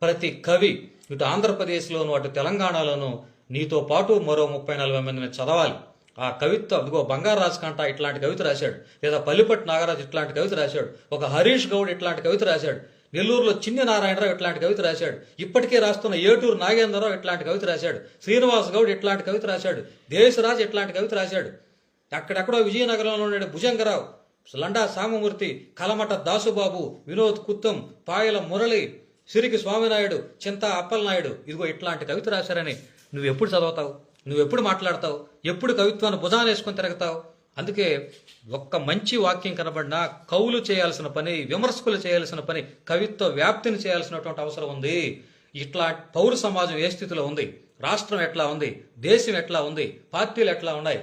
S1: ప్రతి కవి ఇటు ఆంధ్రప్రదేశ్లోను అటు తెలంగాణలోను నీతో పాటు మరో 30-40 మందిని చదవాలి. ఆ కవిత్వం అదిగో బంగారాజు కంట ఇట్లాంటి కవిత రాశాడు, లేదా పల్లిపట్టి నాగరాజు ఇట్లాంటి కవిత రాశాడు, ఒక హరీష్ గౌడ్ ఇట్లాంటి కవిత రాశాడు, నెల్లూరులో చిన్ని నారాయణరావు ఇట్లాంటి కవిత రాశాడు, ఇప్పటికే రాస్తున్న ఏటూరు నాగేంద్రరావు ఇట్లాంటి కవిత రాశాడు, శ్రీనివాస్ గౌడ్ ఇట్లాంటి కవిత రాశాడు, దేశరాజు ఇట్లాంటి కవిత రాశాడు, అక్కడెక్కడో విజయనగరంలో ఉండే భుజంగరావు లండా సామమూర్తి, కలమట దాసుబాబు, వినోద్ కుత్తం, పాయల మురళి, సిరికి స్వామినాయుడు, చింతా అప్పలనాయుడు, ఇదిగో ఇట్లాంటి కవిత రాశారని నువ్వు ఎప్పుడు చదువుతావు? నువ్వు ఎప్పుడు మాట్లాడతావు? ఎప్పుడు కవిత్వాన్ని భుజాన వేసుకొని తిరుగుతావు? అందుకే ఒక్క మంచి వాక్యం కనబడినా కవులు చేయాల్సిన పని, విమర్శకులు చేయాల్సిన పని, కవిత్వ వ్యాప్తిని చేయాల్సినటువంటి అవసరం ఉంది. ఇట్లా పౌర సమాజం ఏ స్థితిలో ఉంది, రాష్ట్రం ఎట్లా ఉంది, దేశం ఎట్లా ఉంది, పార్టీలు ఎట్లా ఉన్నాయి,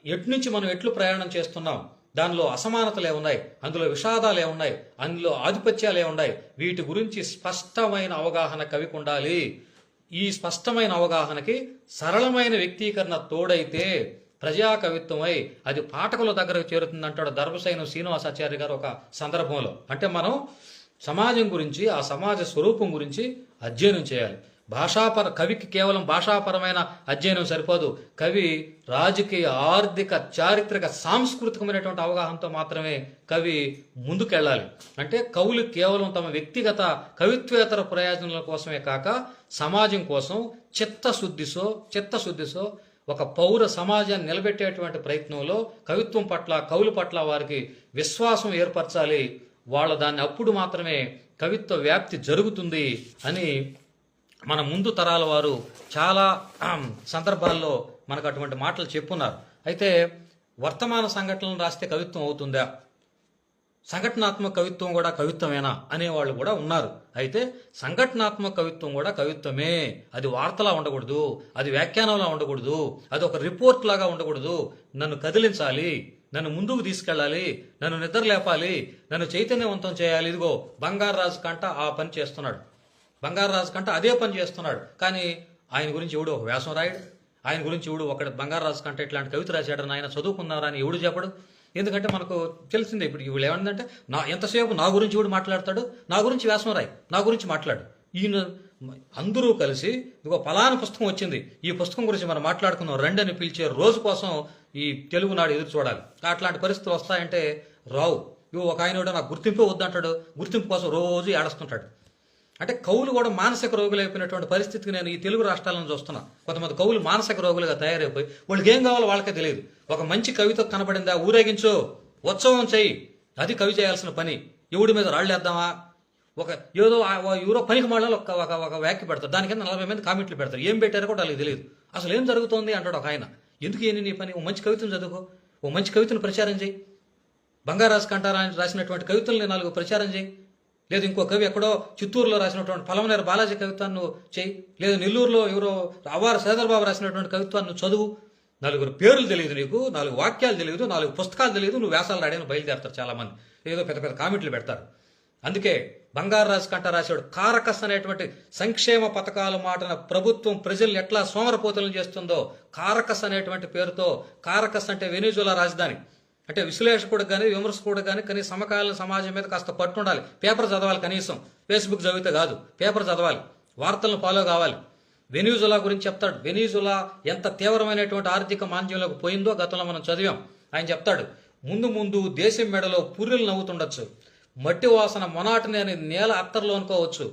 S1: ఎట్నుంచి మనం ఎట్లు ప్రయాణం చేస్తున్నాం, దానిలో అసమానతలే ఉన్నాయి, అందులో విషాదాలే ఉన్నాయి, అందులో ఆధిపత్యాలే ఉన్నాయి, వీటి గురించి స్పష్టమైన అవగాహన కవికి ఉండాలి. ఈ స్పష్టమైన అవగాహనకి సరళమైన వ్యక్తీకరణ తోడైతే ప్రజా కవిత్వమై అది పాఠకుల దగ్గరకు చేరుతుంది అంటాడు ధర్మసైన శ్రీనివాసాచార్య గారు ఒక సందర్భంలో. అంటే మనం సమాజం గురించి, ఆ సమాజ స్వరూపం గురించి అధ్యయనం చేయాలి. కవికి కేవలం భాషాపరమైన అధ్యయనం సరిపోదు. కవి రాజకీయ, ఆర్థిక, చారిత్రక, సాంస్కృతికమైనటువంటి అవగాహనతో మాత్రమే కవి ముందుకెళ్ళాలి. అంటే కవులు కేవలం తమ వ్యక్తిగత కవిత్వేతర ప్రయోజనాల కోసమే కాక సమాజం కోసం చిత్తశుద్ధితో ఒక పౌర సమాజాన్ని నిలబెట్టేటువంటి ప్రయత్నంలో కవిత్వం పట్ల, కవుల పట్ల వారికి విశ్వాసం ఏర్పరచాలి. వాళ్ళ దాన్ని అప్పుడు మాత్రమే కవిత్వ వ్యాప్తి జరుగుతుంది అని మన ముందు తరాల వారు చాలా సందర్భాల్లో మనకు అటువంటి మాటలు చెప్పున్నారు. అయితే వర్తమాన సంఘటనలను రాస్తే కవిత్వం అవుతుందా, సంఘటనాత్మక కవిత్వం కూడా కవిత్వమేనా అనేవాళ్ళు కూడా ఉన్నారు. అయితే సంఘటనాత్మక కవిత్వం కూడా కవిత్వమే. అది వార్తలా ఉండకూడదు, అది వ్యాఖ్యానంలా ఉండకూడదు, అది ఒక రిపోర్ట్ లాగా ఉండకూడదు. నన్ను కదిలించాలి, నన్ను ముందుకు తీసుకెళ్ళాలి, నన్ను నిద్ర లేపాలి, నన్ను చైతన్యవంతం చేయాలి. ఇదిగో బంగారాజు కంట ఆ పని చేస్తున్నాడు, బంగారాజు కంట అదే పని చేస్తున్నాడు. కానీ ఆయన గురించి ఎవడు ఒక వ్యాసం రాయడు, ఆయన గురించి ఎవడు ఒకటి బంగారాజు కంట ఇట్లాంటి కవిత రాశాడని ఆయన చదువుకున్నారా అని ఎవడు చెప్పడు. ఎందుకంటే మనకు తెలిసిందే ఇప్పుడు వీళ్ళు ఏమంటే ఎంతసేపు నా గురించి ఎవడు మాట్లాడతాడు, నా గురించి వ్యాసం రాయి, నా గురించి మాట్లాడు. ఈయన అందరూ కలిసి ఇదిగో పలానా పుస్తకం వచ్చింది, ఈ పుస్తకం గురించి మనం మాట్లాడుకుందాం రండి అని పిలిచే రోజు కోసం ఈ తెలుగునాడు ఎదురు చూడాలి. అట్లాంటి పరిస్థితులు వస్తాయంటే రావు. ఇవి ఒక ఆయన నాకు గుర్తింపు వద్దంటాడు, గుర్తింపు కోసం రోజు ఏడుస్తుంటాడు. అంటే కవులు కూడా మానసిక రోగులు అయిపోయినటువంటి పరిస్థితికి నేను ఈ తెలుగు రాష్ట్రాలను చూస్తున్నా. కొంతమంది కవులు మానసిక రోగులుగా తయారైపోయి వాళ్ళకి ఏం కావాలో వాళ్ళకే తెలియదు. ఒక మంచి కవిత కనబడిందా ఊరేగించు, ఉత్సవం చెయ్యి, అది కవి చేయాల్సిన పని. ఎవడి మీద రాళ్ళేద్దామా, ఒక ఏదో ఎవరో పనికి మాడలో ఒక వ్యాఖ్య పెడతారు, దాని కింద 40 మంది కామెంట్లు పెడతారు. ఏం పెట్టారో కూడా వాళ్ళకి తెలియదు. అసలు ఏం జరుగుతోంది అంటాడు ఒక ఆయన. ఎందుకు ఏంటి నీ పని? ఓ మంచి కవితను చదువుకో, ఓ మంచి కవితను ప్రచారం చేయి. బంగారాజు కంటారా రాసినటువంటి కవితల్ని 4 ప్రచారం చేయి. లేదు ఇంకో కవి ఎక్కడో చిత్తూరులో రాసినటువంటి పలమనేరు బాలాజీ కవిత్వాన్ని చేయి. లేదు నెల్లూరులో ఎవరో అవ్వారు శ్రీధర్బాబు రాసినటువంటి కవిత్వాన్ని చదువు. 4 పేర్లు తెలియదు నీకు, 4 వాక్యాలు తెలియదు, 4 పుస్తకాలు తెలియదు, నువ్వు వ్యాసాలు రాయని బయలుదేరతారు చాలా మంది, ఏదో పెద్ద పెద్ద కామెంట్లు పెడతారు. అందుకే బంగారాజు కంట రాశాడు కారకస్ అనేటువంటి సంక్షేమ పథకాల మాటన ప్రభుత్వం ప్రజల్ని ఎట్లా సోమరపోతలను చేస్తుందో కారకస్ అనేటువంటి పేరుతో. కారకస్ అంటే వెనిజులా రాజధాని. అంటే విశ్లేషకుడు కానీ విమర్శకుడు కానీ కనీసం సమకాలీన సమాజం మీద కాస్త పట్టుండాలి. పేపర్ చదవాలి, కనీసం ఫేస్బుక్ చదివితే కాదు, పేపర్ చదవాలి, వార్తలను ఫాలో కావాలి. వెనిజులా గురించి చెప్తాడు. వెనిజులా ఎంత తీవ్రమైనటువంటి ఆర్థిక మాంద్యంలోకి పోయిందో గతంలో మనం చదివాం. ఆయన చెప్తాడు, ముందు దేశం మెడలో పుర్రెలు నవ్వుతుండొచ్చు, మట్టి వాసన మొనాటని అని నేల అత్తర్లో అనుకోవచ్చు,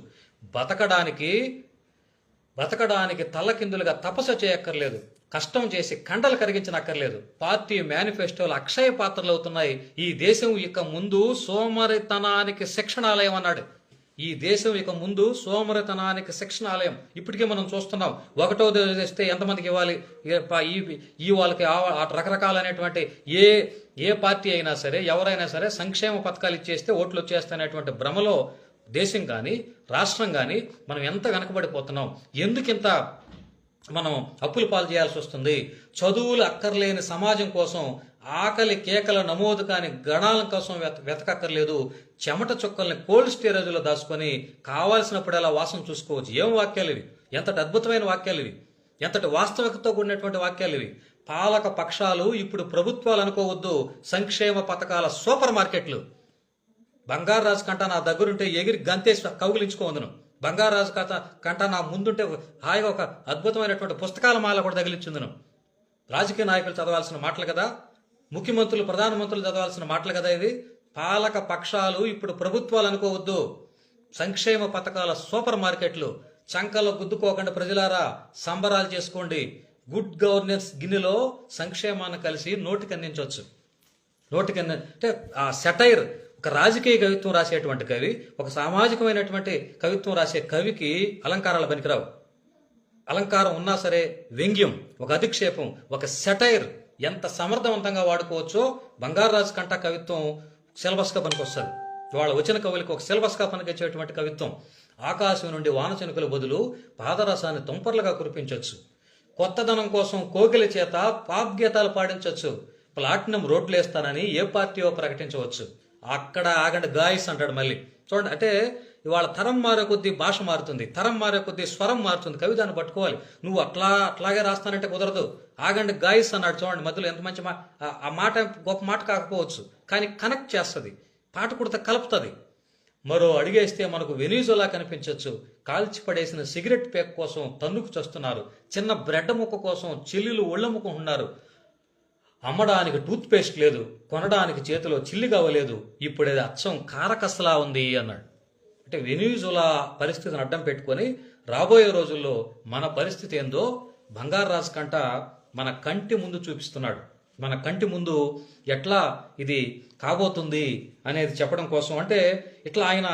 S1: బతకడానికి తల్లకిందులుగా తపస్సు చేయక్కర్లేదు, కష్టం చేసి కండలు కరిగించనక్కర్లేదు, పార్టీ మేనిఫెస్టోలు అక్షయ పాత్రలు అవుతున్నాయి. ఈ దేశం ఇక ముందు సోమరితనానికి శిక్షణాలయం అన్నాడు. ఈ దేశం ఇక ముందు సోమరితనానికి శిక్షణాలయం. ఇప్పటికే మనం చూస్తున్నాం. 1వ తేదీ చేస్తే ఎంతమందికి ఇవ్వాలి, ఈ వాళ్ళకి రకరకాలైనటువంటి ఏ పార్టీ అయినా సరే, ఎవరైనా సరే సంక్షేమ పథకాలు ఇచ్చేస్తే ఓట్లు వచ్చేస్తాయనేటువంటి భ్రమలో దేశం కానీ రాష్ట్రం కానీ మనం ఎంత వెనకబడిపోతున్నాం. ఎందుకింత మనం అప్పులు పాలు చేయాల్సి వస్తుంది? చదువులు అక్కర్లేని సమాజం కోసం, ఆకలి కేకల నమోదు కాని గణాల కోసం వెతకక్కర్లేదు. చెమట చుక్కల్ని కోల్డ్ స్టోరేజ్లో దాచుకొని కావాల్సినప్పుడల్లా వాసన చూసుకోవచ్చు. ఏం వాక్యాలు ఇవి! ఎంతటి అద్భుతమైన వాక్యాలు ఇవి! ఎంతటి వాస్తవికతతో కూడినటువంటి వాక్యాలు ఇవి! పాలక పక్షాలు ఇప్పుడు ప్రభుత్వాలు అనుకోవద్దు, సంక్షేమ పథకాల సూపర్ మార్కెట్లు. బంగారాజు కంట నా దగ్గరుంటే ఎగిరి గంతేసి కౌగిలించుకోవద్దును. బంగారాజు కంట నా ముందుంటే హాయిగా ఒక అద్భుతమైనటువంటి పుస్తకాల మాల కూడా తగిలించుందును. రాజకీయ నాయకులు చదవాల్సిన మాటలు కదా, ముఖ్యమంత్రులు ప్రధానమంత్రులు చదవాల్సిన మాటలు కదా ఇది. పాలక పక్షాలు ఇప్పుడు ప్రభుత్వాలు అనుకోవద్దు, సంక్షేమ పథకాల సూపర్ మార్కెట్లు. చంకలో గుద్దుకోకుండా ప్రజలారా సంబరాలు చేసుకోండి. గుడ్ గవర్నెన్స్ గిన్నెలో సంక్షేమాన్ని కలిసి నోటికి అందించవచ్చు. నోటికి అంటే ఆ సెటైర్, ఒక రాజకీయ కవిత్వం రాసేటువంటి కవి, ఒక సామాజికమైనటువంటి కవిత్వం రాసే కవికి అలంకారాలు పనికిరావు. అలంకారం ఉన్నా సరే వ్యంగ్యం, ఒక అధిక్షేపం, ఒక సెటైర్ ఎంత సమర్థవంతంగా వాడుకోవచ్చో బంగారాజు కంట కవిత్వం సిలబస్గా పనికొస్తుంది. వాళ్ళ వచ్చిన కవులకి ఒక సిలబస్గా పనికొచ్చేటువంటి కవిత్వం. ఆకాశం నుండి వానచినుకల బదులు పాదరసాన్ని తుంపర్లుగా కురిపించవచ్చు. కొత్తదనం కోసం కోకిల చేత పాప్ గీతాలు పాడించవచ్చు. ప్లాటినం రోడ్లు వేస్తానని ఏ పార్టీయో ప్రకటించవచ్చు. అక్కడ ఆగండి గాయస్ అంటాడు మళ్ళీ. చూడండి, అంటే ఇవాళ తరం మారే కొద్దీ భాష మారుతుంది, తరం మారే కొద్దీ స్వరం మారుతుంది. కవి దాన్ని పట్టుకోవాలి. నువ్వు అట్లాగే రాస్తానంటే కుదరదు. ఆగండి గాయస్ అన్నాడు. చూడండి మధ్యలో ఎంత మంచి ఆ మాట గొప్ప మాట కాకపోవచ్చు, కానీ కనెక్ట్ చేస్తుంది, పాట కుడత కలుపుతుంది. మరో అడిగేస్తే మనకు వెనీజులా కనిపించవచ్చు. కాల్చి పడేసిన సిగరెట్ పేక్ కోసం తన్నుకు చస్తున్నారు. చిన్న బ్రెడ్ ముక్క కోసం చెల్లెలు ఒళ్ళముకుంటున్నారు. అమ్మడానికి టూత్ పేస్ట్ లేదు, కొనడానికి చేతిలో చిల్లి కావలేదు. ఇప్పుడు అది అచ్చం కారకస్సలా ఉంది అన్నాడు. అంటే వెనీజులా పరిస్థితిని అడ్డం పెట్టుకొని రాబోయే రోజుల్లో మన పరిస్థితి ఏందో బంగారాజు కంట మన కంటి ముందు చూపిస్తున్నాడు. మన కంటి ముందు ఎట్లా ఇది కాబోతుంది అనేది చెప్పడం కోసం. అంటే ఇట్లా ఆయన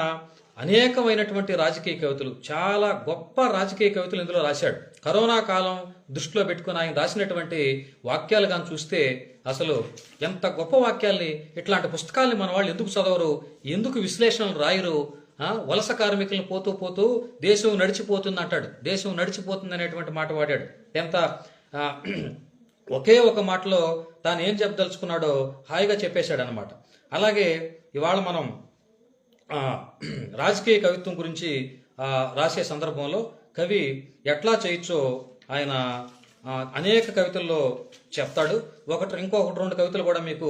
S1: అనేకమైనటువంటి రాజకీయ కవితలు, చాలా గొప్ప రాజకీయ కవితలు ఇందులో రాశాడు. కరోనా కాలం దృష్టిలో పెట్టుకుని ఆయన రాసినటువంటి వాక్యాలు కానీ చూస్తే అసలు ఎంత గొప్ప వాక్యాల్ని, ఇట్లాంటి పుస్తకాల్ని మన వాళ్ళు ఎందుకు చదవరు, ఎందుకు విశ్లేషణలు రాయరు? వలస కార్మికులను పోతూ పోతూ దేశం నడిచిపోతుంది అంటాడు. దేశం నడిచిపోతుంది అనేటువంటి మాట వాడాడు. ఎంత ఒకే ఒక మాటలో తాను ఏం చెప్పదలుచుకున్నాడో హాయిగా చెప్పేశాడు అనమాట. అలాగే ఇవాళ మనం రాజకీయ కవిత్వం గురించి రాసే సందర్భంలో కవి ఎట్లా చేయొచ్చో ఆయన అనేక కవితల్లో చెప్తాడు. ఇంకొకటి రెండు కవితలు కూడా మీకు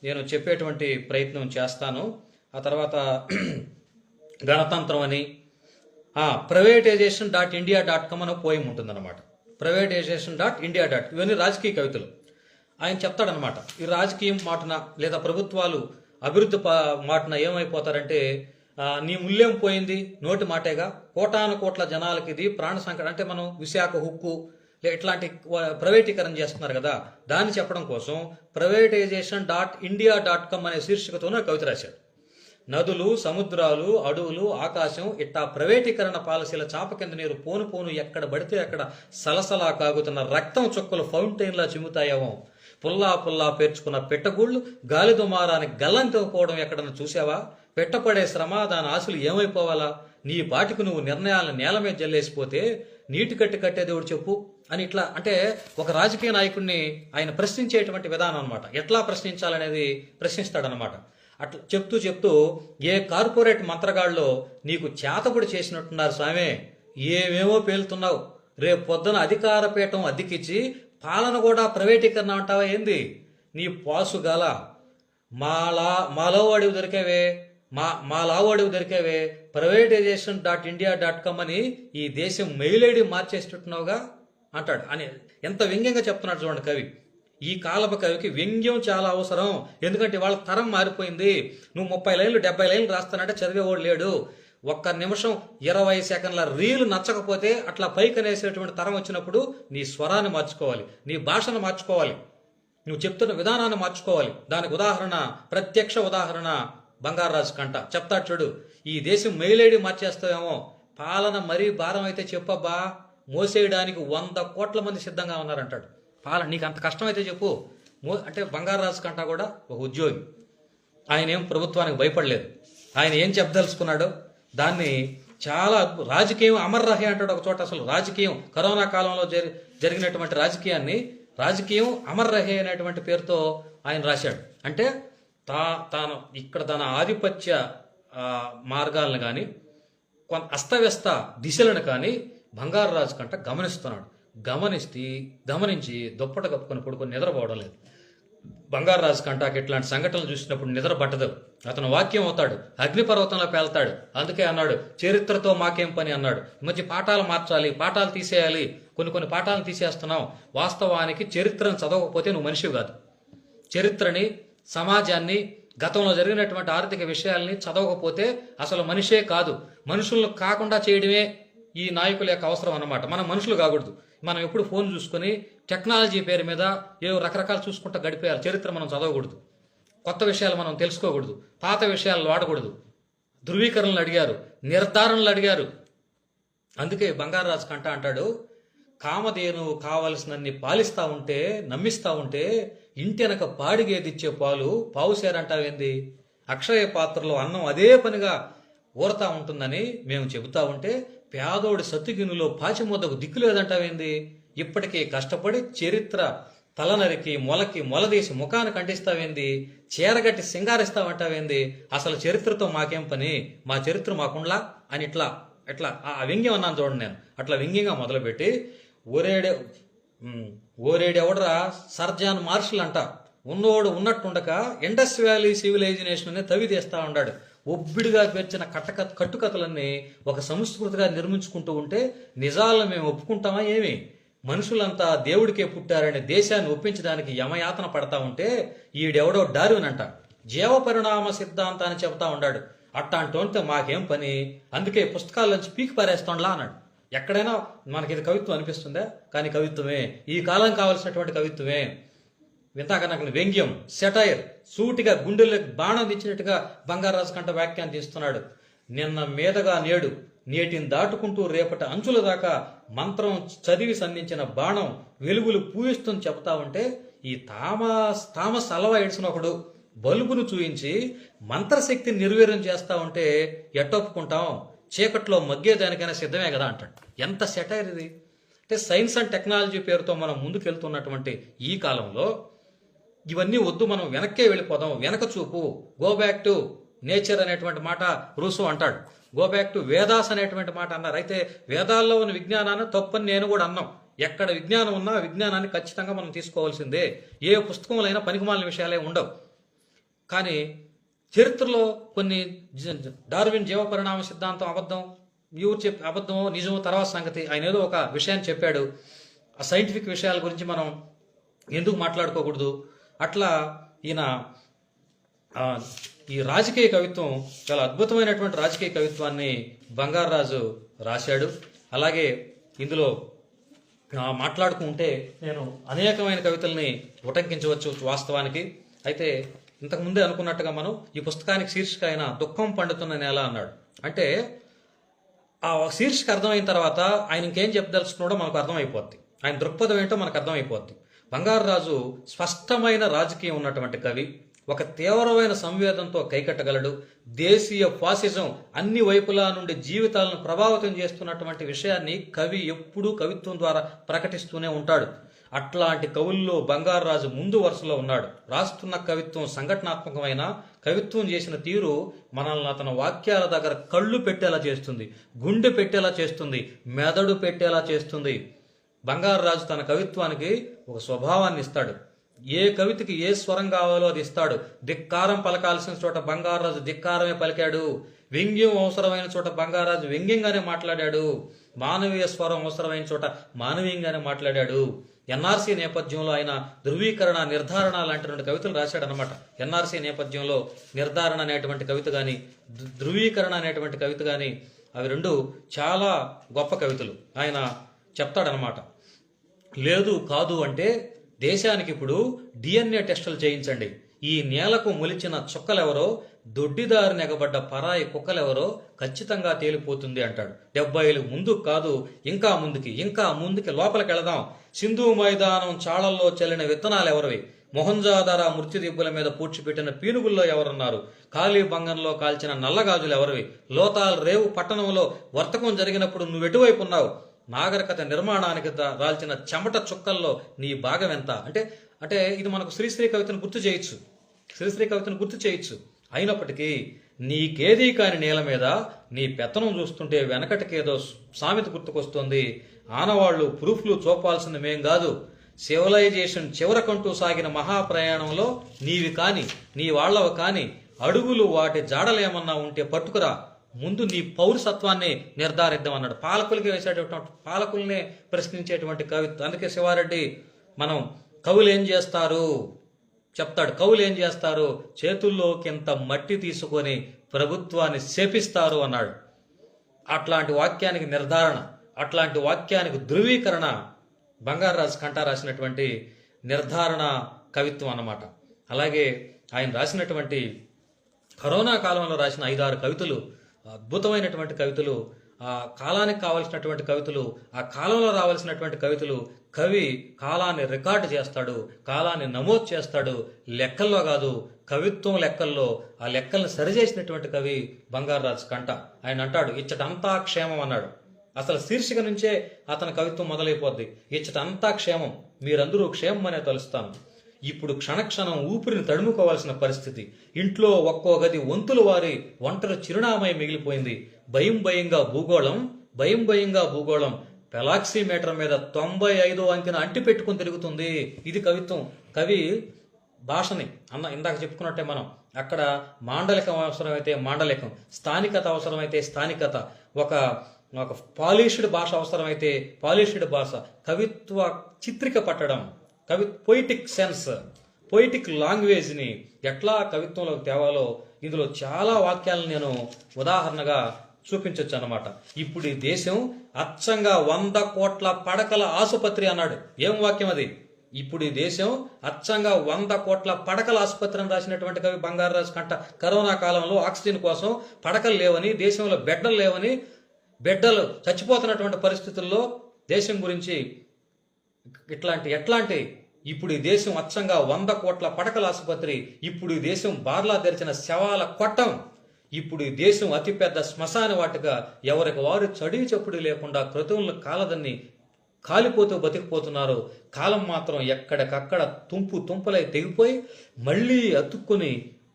S1: నేను చెప్పేటువంటి ప్రయత్నం చేస్తాను. ఆ తర్వాత గణతంత్రం అని privatization.india.com అనే పోయం ఉంటుందన్నమాట. privatization.india. ఇవన్నీ రాజకీయ కవితలు. ఆయన చెప్తాడనమాట, ఈ రాజకీయం మాటన లేదా ప్రభుత్వాలు అభివృద్ధి మాటన ఏమైపోతారంటే నీ మూల్యం పోయింది, నోటి మాటేగా, కోటాను కోట్ల జనాలకి ఇది ప్రాణ సంకటం. అంటే మనం విశాఖ హుక్కు ఇట్లాంటి ప్రైవేటీకరణ చేస్తున్నారు కదా, దాన్ని చెప్పడం కోసం privatization.india.com అనే శీర్షికతోనే కవిత రాశాడు. నదులు, సముద్రాలు, అడవులు, ఆకాశం ఇట్టా ప్రైవేటీకరణ పాలసీల చాప కింద నీరు పోను పోను ఎక్కడ పడితే అక్కడ సలసలా కాగుతున్న రక్తం చుక్కలు ఫౌంటైన్లా చిమ్ముతాయేమో. పుల్లా పుల్లా పేర్చుకున్న పెట్టగూళ్ళు గాలి దుమారానికి గల్లంతకపోవడం ఎక్కడన్నా చూసావా? పెట్టపడే శ్రమ, దాని ఆశలు ఏమైపోవాలా? నీ పాటికి నువ్వు నిర్ణయాలను నేల మీద జల్లేసిపోతే నీటి కట్టే దేవుడు చెప్పు అని ఇట్లా. అంటే ఒక రాజకీయ నాయకుడిని ఆయన ప్రశ్నించేటువంటి విధానం అనమాట. ఎట్లా ప్రశ్నించాలనేది ప్రశ్నిస్తాడనమాట. అట్లా చెప్తూ ఏ కార్పొరేట్ మంత్రగాళ్ళలో నీకు చేతబడి చేసినట్టున్నారు స్వామి, ఏమేమో పేలుతున్నావు, రేపు పొద్దున అధికార పీఠం అద్దెకిచ్చి పాలన కూడా ప్రైవేటీకరణ అంటావా ఏంది? నీ పాసుగాల మాలోవాడివి దొరికేవే, మాలావాడివి దొరికేవే. privatization.india.com అని ఈ దేశం మెయిల్ ఐడి మార్చేస్తున్నట్టున్నావుగా అంటాడు. అని ఎంత వ్యంగ్యంగా చెప్తున్నాడు చూడండి కవి. ఈ కాలపు కవికి వ్యంగ్యం చాలా అవసరం. ఎందుకంటే వాళ్ళ తరం మారిపోయింది. నువ్వు 30 లైన్లు 70 లైన్లు రాస్తానంటే చదివేవాడు లేడు. ఒక్క నిమిషం 20 సెకండ్ల రీలు నచ్చకపోతే అట్లా పైకనేసేటువంటి తరం వచ్చినప్పుడు నీ స్వరాన్ని మార్చుకోవాలి, నీ భాషను మార్చుకోవాలి, నువ్వు చెప్తున్న విధానాన్ని మార్చుకోవాలి. దానికి ఉదాహరణ, ప్రత్యక్ష ఉదాహరణ బంగారాజు కంట చెప్తాడు చూడు. ఈ దేశం మెయిల్ ఐడి మార్చేస్తావేమో, పాలన మరీ భారం అయితే చెప్పబ్బా, మోసేయడానికి 100 కోట్ల మంది సిద్ధంగా ఉన్నారంటాడు. పాలన నీకు అంత కష్టమైతే చెప్పు. అంటే బంగారాజు కంట కూడా ఒక ఉద్యోగి, ఆయన ఏం ప్రభుత్వానికి భయపడలేదు. ఆయన ఏం చెప్పదలుచుకున్నాడో దాన్ని చాలా రాజకీయం అమర్ రహే అంటాడు ఒక చోట. అసలు రాజకీయం కరోనా కాలంలో జరిగినటువంటి రాజకీయం అమర్ రహే అనేటువంటి పేరుతో ఆయన రాశాడు. అంటే తాను ఇక్కడ తన ఆధిపత్య మార్గాలను కానీ అస్తవ్యస్త దిశలను కానీ బంగారాజు కంట గమనిస్తున్నాడు. గమనించి దుప్పట కప్పుకొని పడుకొని నిద్రపోవడం లేదు. బంగారాజు కంటాకి ఇట్లాంటి సంఘటనలు చూసినప్పుడు నిద్ర పట్టదు. అతను వాక్యం అవుతాడు, అగ్నిపర్వతంలో పేల్తాడు. అందుకే అన్నాడు చరిత్రతో మాకేం పని అన్నాడు. ఈ మధ్య పాఠాలు మార్చాలి, పాఠాలు తీసేయాలి, కొన్ని పాఠాలను తీసేస్తున్నాం. వాస్తవానికి చరిత్రను చదవకపోతే నువ్వు మనిషివి కాదు. చరిత్రని, సమాజాన్ని, గతంలో జరిగినటువంటి ఆర్థిక విషయాల్ని చదవకపోతే అసలు మనిషే కాదు. మనుషులను కాకుండా చేయడమే ఈ నాయకుల యొక్క అవసరం అన్నమాట. మనం మనుషులు కాకూడదు. మనం ఎప్పుడు ఫోన్ చూసుకొని టెక్నాలజీ పేరు మీద రకరకాలు చూసుకుంటా గడిపేయాలి. చరిత్ర మనం చదవకూడదు. కొత్త విషయాలు మనం తెలుసుకోకూడదు, పాత విషయాలు వాడకూడదు. ధృవీకరణలు అడిగారు, నిర్ధారణలు అడిగారు. అందుకే బంగారాజు కంట అంటాడు, కామధేనువు కావలసినన్ని పాలిస్తా ఉంటే, నమ్మిస్తా ఉంటే ఇంటెనక పాడిగేదిచ్చే పాలు పావుసేరంటావేంది? అక్షయ పాత్రలో అన్నం అదే పనిగా ఊరతా ఉంటుందని మేము చెబుతా ఉంటే పేదోడి సత్తుగినులో పాచిమూతకు దిక్కు లేదంటావేంది? ఇప్పటికే కష్టపడి చరిత్ర తలనరికి మొలకి మొలదీసి ముఖానికి అంటిస్తావేంది? చీరగట్టి సింగారిస్తావంటావేంది? అసలు చరిత్రతో మాకేం పని? మా చరిత్ర మాకుండ్లా అని ఇట్లా ఇట్లా ఆ వ్యంగ్యం అన్నాను చూడండి. నేను అట్లా వ్యంగ్యంగా మొదలుపెట్టి ఓరేడెవడరా సర్జాన్ మార్షల్ అంట, ఉన్నోడు ఉన్నట్టుండక ఇండస్ వ్యాలీ సివిలైజేషన్ అనే తవి తీస్తా ఉన్నాడు. ఒబ్బిడిగా పేర్చిన కట్టుకథలన్నీ ఒక సంస్కృతిగా నిర్మించుకుంటూ ఉంటే నిజాలను మేము ఒప్పుకుంటామా ఏమి? మనుషులంతా దేవుడికే పుట్టారనే దేశాన్ని ఒప్పించడానికి యమయాతన పడతా ఉంటే ఈడెవడో డార్విన్ అంట జీవ పరిణామ సిద్ధాంతాన్ని చెబుతా ఉన్నాడు. అట్టాంటోంటే మాకేం పని? అందుకే పుస్తకాల్లోంచి పీకి పారేస్తోండ్లా అన్నాడు. ఎక్కడైనా మనకి ఇది కవిత్వం అనిపిస్తుందా? కానీ కవిత్వమే, ఈ కాలం కావలసినటువంటి కవిత్వమే. ఇంతాక నాకు వ్యంగ్యం, సెటైర్, సూటిగా గుండెలకు బాణం తెచ్చినట్టుగా బంగారాజు కంట వ్యాఖ్యానం తీస్తున్నాడు. నిన్న మీదగా నేడు, నేటిని దాటుకుంటూ రేపటి అంచుల దాకా మంత్రం చదివి సంధించిన బాణం వెలుగులు పూయిస్తుంది చెప్తా ఉంటే ఈ థామస్ అల్వా ఎడిసన్ ఒకడు బల్బును చూయించి మంత్రశక్తిని నిర్వీర్యం చేస్తా ఉంటే ఎట్టొప్పుకుంటాం? చీకట్లో మగ్గేదానికైనా సిద్ధమే కదా అంటాడు. ఎంత సెటైర్ ఇది! అంటే సైన్స్ అండ్ టెక్నాలజీ పేరుతో మనం ముందుకెళ్తున్నటువంటి ఈ కాలంలో ఇవన్నీ వద్దు, మనం వెనక్కే వెళ్ళిపోదాం, వెనక చూపు, గో బ్యాక్ టు నేచర్ అనేటువంటి మాట రూసో అంటాడు. గో బ్యాక్ టు వేదాస్ అనేటువంటి మాట అన్నారు. అయితే వేదాల్లో ఉన్న విజ్ఞానాన్ని తప్పని నేను కూడా అన్నాం. ఎక్కడ విజ్ఞానం ఉన్నా విజ్ఞానాన్ని ఖచ్చితంగా మనం తీసుకోవాల్సిందే. ఏ పుస్తకంలో అయినా పనికిమాలిన విషయాలే ఉండవు. కానీ చరిత్రలో కొన్ని డార్విన్ జీవ పరిణామ సిద్ధాంతం అబద్ధం, ఎవరు అబద్ధమో నిజమో తర్వాత సంగతి. ఆయన ఏదో ఒక విషయాన్ని చెప్పాడు, ఆ సైంటిఫిక్ విషయాల గురించి మనం ఎందుకు మాట్లాడుకోకూడదు? అట్లా ఈయన ఈ రాజకీయ కవిత్వం, చాలా అద్భుతమైనటువంటి రాజకీయ కవిత్వాన్ని బంగారాజు రాశాడు. అలాగే ఇందులో మాట్లాడుకుంటే నేను అనేకమైన కవితల్ని ఉటంకించవచ్చు వాస్తవానికి. అయితే ఇంతకుముందే అనుకున్నట్టుగా మనం ఈ పుస్తకానికి శీర్షిక అయిన దుఃఖం పండుతున్న నేల అన్నాడు. అంటే ఆ శీర్షిక అర్థమైన తర్వాత ఆయన ఇంకేం చెప్పదలుచుకున్నాడో మనకు అర్థమైపోద్ది, ఆయన దృక్పథం ఏంటో మనకు అర్థమైపోద్ది. బంగారాజు స్పష్టమైన రాజకీయం ఉన్నటువంటి కవి, ఒక తీవ్రమైన సంవేదంతో కైకట్టగలడు. దేశీయ ఫాసిజం అన్ని వైపులా నుండి జీవితాలను ప్రభావితం చేస్తున్నటువంటి విషయాన్ని కవి ఎప్పుడూ కవిత్వం ద్వారా ప్రకటిస్తూనే ఉంటాడు. అట్లాంటి కవుల్లో బంగారాజు ముందు వరుసలో ఉన్నాడు. రాస్తున్న కవిత్వం సంఘటనాత్మకమైన కవిత్వం చేసిన తీరు మనల్ని అతని వాక్యాల దగ్గర కళ్ళు పెట్టేలా చేస్తుంది, గుండె పెట్టేలా చేస్తుంది, మెదడు పెట్టేలా చేస్తుంది. బంగారాజు తన కవిత్వానికి ఒక స్వభావాన్ని ఇస్తాడు. ఏ కవితకి ఏ స్వరం కావాలో అది ఇస్తాడు. ధిక్కారం పలకాల్సిన చోట బంగారాజు ధిక్కారమే పలికాడు. వ్యంగ్యం అవసరమైన చోట బంగారాజు వ్యంగ్యంగానే మాట్లాడాడు. మానవీయ స్వరం అవసరమైన చోట మానవీయంగానే మాట్లాడాడు. ఎన్ఆర్సీ నేపథ్యంలో ఆయన ధృవీకరణ, నిర్ధారణ లాంటి రెండు కవితలు రాశాడనమాట. ఎన్ఆర్సీ నేపథ్యంలో నిర్ధారణ అనేటువంటి కవిత కానీ, ధృవీకరణ అనేటువంటి కవిత కానీ, అవి రెండు చాలా గొప్ప కవితలు. ఆయన చెప్తాడనమాట, లేదు కాదు అంటే దేశానికి ఇప్పుడు డిఎన్ఏ టెస్టులు చేయించండి. ఈ నేలకు మొలిచిన చుక్కలెవరో, దొడ్డిదారిని ఎగబడ్డ పరాయి కుక్కలెవరో ఖచ్చితంగా తేలిపోతుంది అంటాడు. 70 ఏళ్ళు ముందుకు కాదు, ఇంకా ముందుకి లోపలికి వెళదాం. సింధు మైదానం చాళల్లో చెల్లిన విత్తనాలు ఎవరివి? మొహంజాదారా మృత్యుదిబ్బల మీద పూడ్చిపెట్టిన పీనుగుల్లో ఎవరున్నారు? ఖాళీ బంగంలో కాల్చిన నల్లగాజులు ఎవరివి? లోతాల్ రేవు పట్టణంలో వర్తకం జరిగినప్పుడు నువ్వెటువైపు ఉన్నావు? నాగరికత నిర్మాణానికి రాల్చిన చెమట చుక్కల్లో నీ భాగం ఎంత? అంటే ఇది మనకు శ్రీశ్రీ కవితను గుర్తు చేయొచ్చు. అయినప్పటికీ నీకేదీ కాని నేల మీద నీ పెత్తనం చూస్తుంటే వెనకటికేదో సామెత గుర్తుకొస్తుంది. ఆనవాళ్లు ప్రూఫ్లు చూపాల్సింది మేం కాదు. సివిలైజేషన్ చివరకంటూ సాగిన మహాప్రయాణంలో నీవి కాని, నీ వాళ్లవి కాని అడుగులు వాటి జాడలేమన్నా ఉంటే పట్టుకురా. ముందు నీ పౌరసత్వాన్ని నిర్ధారిద్దాం అన్నాడు. పాలకులకి వేసేటటువంటి, పాలకుల్ని ప్రశ్నించేటువంటి కవిత్వం. అందుకే శివారెడ్డి మనం కవులు ఏం చేస్తారు చెప్తాడు. కవులు ఏం చేస్తారు? చేతుల్లోకి ఇంత మట్టి తీసుకొని ప్రభుత్వాన్ని శపిస్తారు అన్నాడు. అట్లాంటి వాక్యానికి నిర్ధారణ, అట్లాంటి వాక్యానికి ధృవీకరణ బంగారాజు కంట రాసినటువంటి నిర్ధారణ కవిత్వం అన్నమాట. అలాగే ఆయన రాసినటువంటి కరోనా కాలంలో రాసిన 5-6 కవితలు అద్భుతమైనటువంటి కవితలు, ఆ కాలానికి కావలసినటువంటి కవితలు, ఆ కాలంలో రావాల్సినటువంటి కవితలు. కవి కాలాన్ని రికార్డు చేస్తాడు, కాలాన్ని నమోదు చేస్తాడు, లెక్కల్లో కాదు కవిత్వం లెక్కల్లో ఆ లెక్కల్ని సరిచేసినటువంటి కవి బంగారరాజు కంట. ఆయన అంటాడు ఇచ్చటంతా క్షేమం అన్నాడు. అసలు శీర్షిక నుంచే అతని కవిత్వం మొదలైపోద్ది. ఇచ్చటంతా క్షేమం, మీరందరూ క్షేమం అనే తలుస్తాను. ఇప్పుడు క్షణక్షణం ఊపిరిని తడుముకోవాల్సిన పరిస్థితి. ఇంట్లో ఒక్కో గది వంతులు వారి ఒంటరి చిరునామై మిగిలిపోయింది. భయం భయంగా భూగోళం పెలాక్సీమీటర్ మీద 95వ అంకెన అంటి పెట్టుకుని తిరుగుతుంది. ఇది కవిత్వం. కవి భాషని ఇందాక చెప్పుకున్నట్టే మనం అక్కడ మాండలికం అవసరమైతే మాండలికం, స్థానికత అవసరమైతే స్థానికత, ఒక పాలిష్డ్ భాష అవసరమైతే పాలిష్డ్ భాష, కవిత్వ చిత్రిక పట్టడం, పొయిటిక్ సెన్స్, పొయిటిక్ లాంగ్వేజ్ని ఎట్లా కవిత్వంలోకి తేవాలో ఇందులో చాలా వాక్యాలను నేను ఉదాహరణగా చూపించవచ్చు అన్నమాట. ఇప్పుడు ఈ దేశం అచ్చంగా 100 కోట్ల పడకల ఆసుపత్రి అన్నాడు. ఏం వాక్యం అది? ఇప్పుడు ఈ దేశం అచ్చంగా 100 కోట్ల పడకల ఆసుపత్రి అని రాసినటువంటి కవి బంగారరాజు కంట. కరోనా కాలంలో ఆక్సిజన్ కోసం పడకలు లేవని, దేశంలో బెడ్డలు లేవని, బిడ్డలు చచ్చిపోతున్నటువంటి పరిస్థితుల్లో దేశం గురించి ఎట్లాంటి ఇప్పుడు ఈ దేశం అచ్చంగా 100 కోట్ల పడకల ఆసుపత్రి. ఇప్పుడు ఈ దేశం బార్లా తెరిచిన శవాల కొట్టం. ఇప్పుడు ఈ దేశం అతిపెద్ద శ్మశాన వాటిగా ఎవరికి వారు చడివి చప్పుడు లేకుండా క్రతువులను కాలదన్ని కాలిపోతూ బతికిపోతున్నారు. కాలం మాత్రం ఎక్కడికక్కడ తుంపలై తెగిపోయి మళ్ళీ అతుక్కుని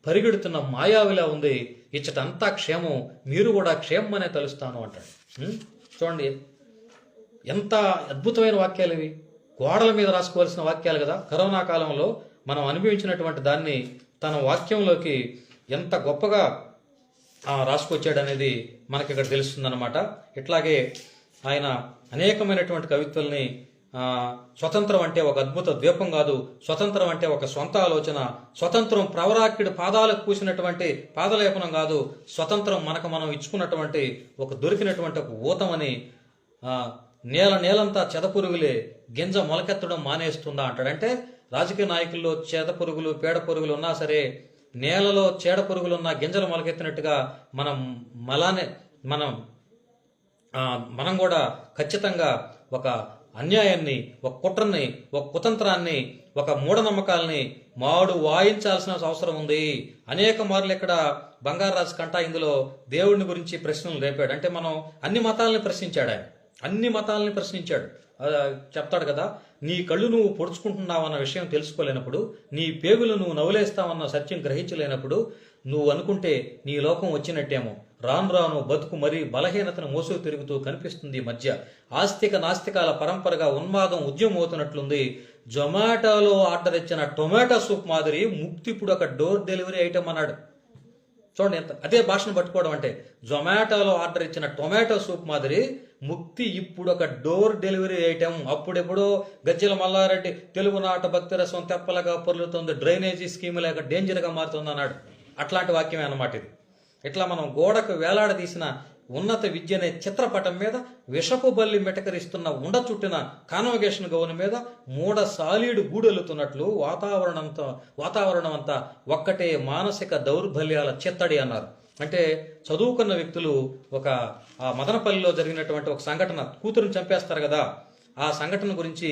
S1: పరిగెడుతున్న మాయావిలా ఉంది. ఇచ్చటంతా క్షేమం, మీరు కూడా క్షేమం అనే తలుస్తాను అంటాడు. చూడండి ఎంత అద్భుతమైన వాక్యాలు ఇవి. గోడల మీద రాసుకోవాల్సిన వాక్యాలు కదా. కరోనా కాలంలో మనం అనుభవించినటువంటి దాన్ని తన వాక్యంలోకి ఎంత గొప్పగా రాసుకొచ్చాడు అనేది మనకి ఇక్కడ తెలుస్తుందన్నమాట. ఇట్లాగే ఆయన అనేకమైనటువంటి కవిత్వల్ని స్వతంత్రం అంటే ఒక అద్భుత ద్వీపం కాదు, స్వతంత్రం అంటే ఒక సొంత ఆలోచన, స్వతంత్రం ప్రవరాక్యుడి పాదాలకు పూసినటువంటి పాదలేపనం కాదు, స్వతంత్రం మనకు మనం ఇచ్చుకున్నటువంటి ఒక దొరికినటువంటి ఒక ఊతమని, నేలంతా చెదపురుగులే గింజ మొలకెత్తడం మానేస్తుందా అంటాడు. అంటే రాజకీయ నాయకుల్లో చెదపురుగులు పేడ పురుగులు ఉన్నా సరే నేలలో చేడ పురుగులున్న గింజలు మొలకెత్తినట్టుగా మనం కూడా ఖచ్చితంగా ఒక అన్యాయాన్ని, ఒక కుట్రని, ఒక కుతంత్రాన్ని, ఒక మూఢనమ్మకాలని మాడు వాయించాల్సిన అవసరం ఉంది. అనేక మార్లు ఇక్కడ బంగారరాజు కంట ఇందులో దేవుడిని గురించి ప్రశ్నలు రేపాడు. అంటే మనం అన్ని మతాలని ప్రశ్నించాడు. ఆయన అన్ని మతాలని ప్రశ్నించాడు. చెప్తాడు కదా, నీ కళ్ళు నువ్వు పొడుచుకుంటున్నావన్న విషయం తెలుసుకోలేనప్పుడు, నీ పేగులు నువ్వు నవ్వులేస్తావన్న సత్యం గ్రహించలేనప్పుడు నువ్వు అనుకుంటే నీ లోకం వచ్చినట్టేమో. రాను రాను బతుకు మరీ బలహీనతను మోసుకు తిరుగుతూ కనిపిస్తుంది. మధ్య ఆస్తిక నాస్తికాల పరంపరగా ఉన్మాదం ఉద్యమం అవుతున్నట్లుంది. జొమాటోలో ఆర్డర్ ఇచ్చిన టొమాటో సూప్ మాదిరి ముక్తి ఇప్పుడు ఒక డోర్ డెలివరీ ఐటమ్ అన్నాడు. చూడండి ఎంత అదే భాషను పట్టుకోవడం అంటే. జొమాటోలో ఆర్డర్ ఇచ్చిన టొమాటో సూప్ మాదిరి ముక్తి ఇప్పుడు ఒక డోర్ డెలివరీ ఐటమ్. అప్పుడెప్పుడో గజ్జల మల్లారెడ్డి తెలుగునాట భక్తి రసం తెప్పలగా పొర్లుతుంది, డ్రైనేజీ స్కీమ్ లేక డేంజర్గా మారుతుంది అన్నాడు. అట్లాంటి వాక్యమే అన్నమాట ఇది. ఇట్లా మనం గోడకు వేలాడదీసిన ఉన్నత విద్య అనే చిత్రపటం మీద విషపు బల్లి మెటకరిస్తున్న ఉండ చుట్టిన కాన్వకేషన్ గౌన్ మీద మూడ సాలీడు గూడెలుతున్నట్లు వాతావరణం అంతా ఒక్కటే మానసిక దౌర్బల్యాల చిత్తడి అన్నారు. అంటే చదువుకున్న వ్యక్తులు ఆ మదనపల్లిలో జరిగినటువంటి ఒక సంఘటన, కూతురుని చంపేస్తారు కదా, ఆ సంఘటన గురించి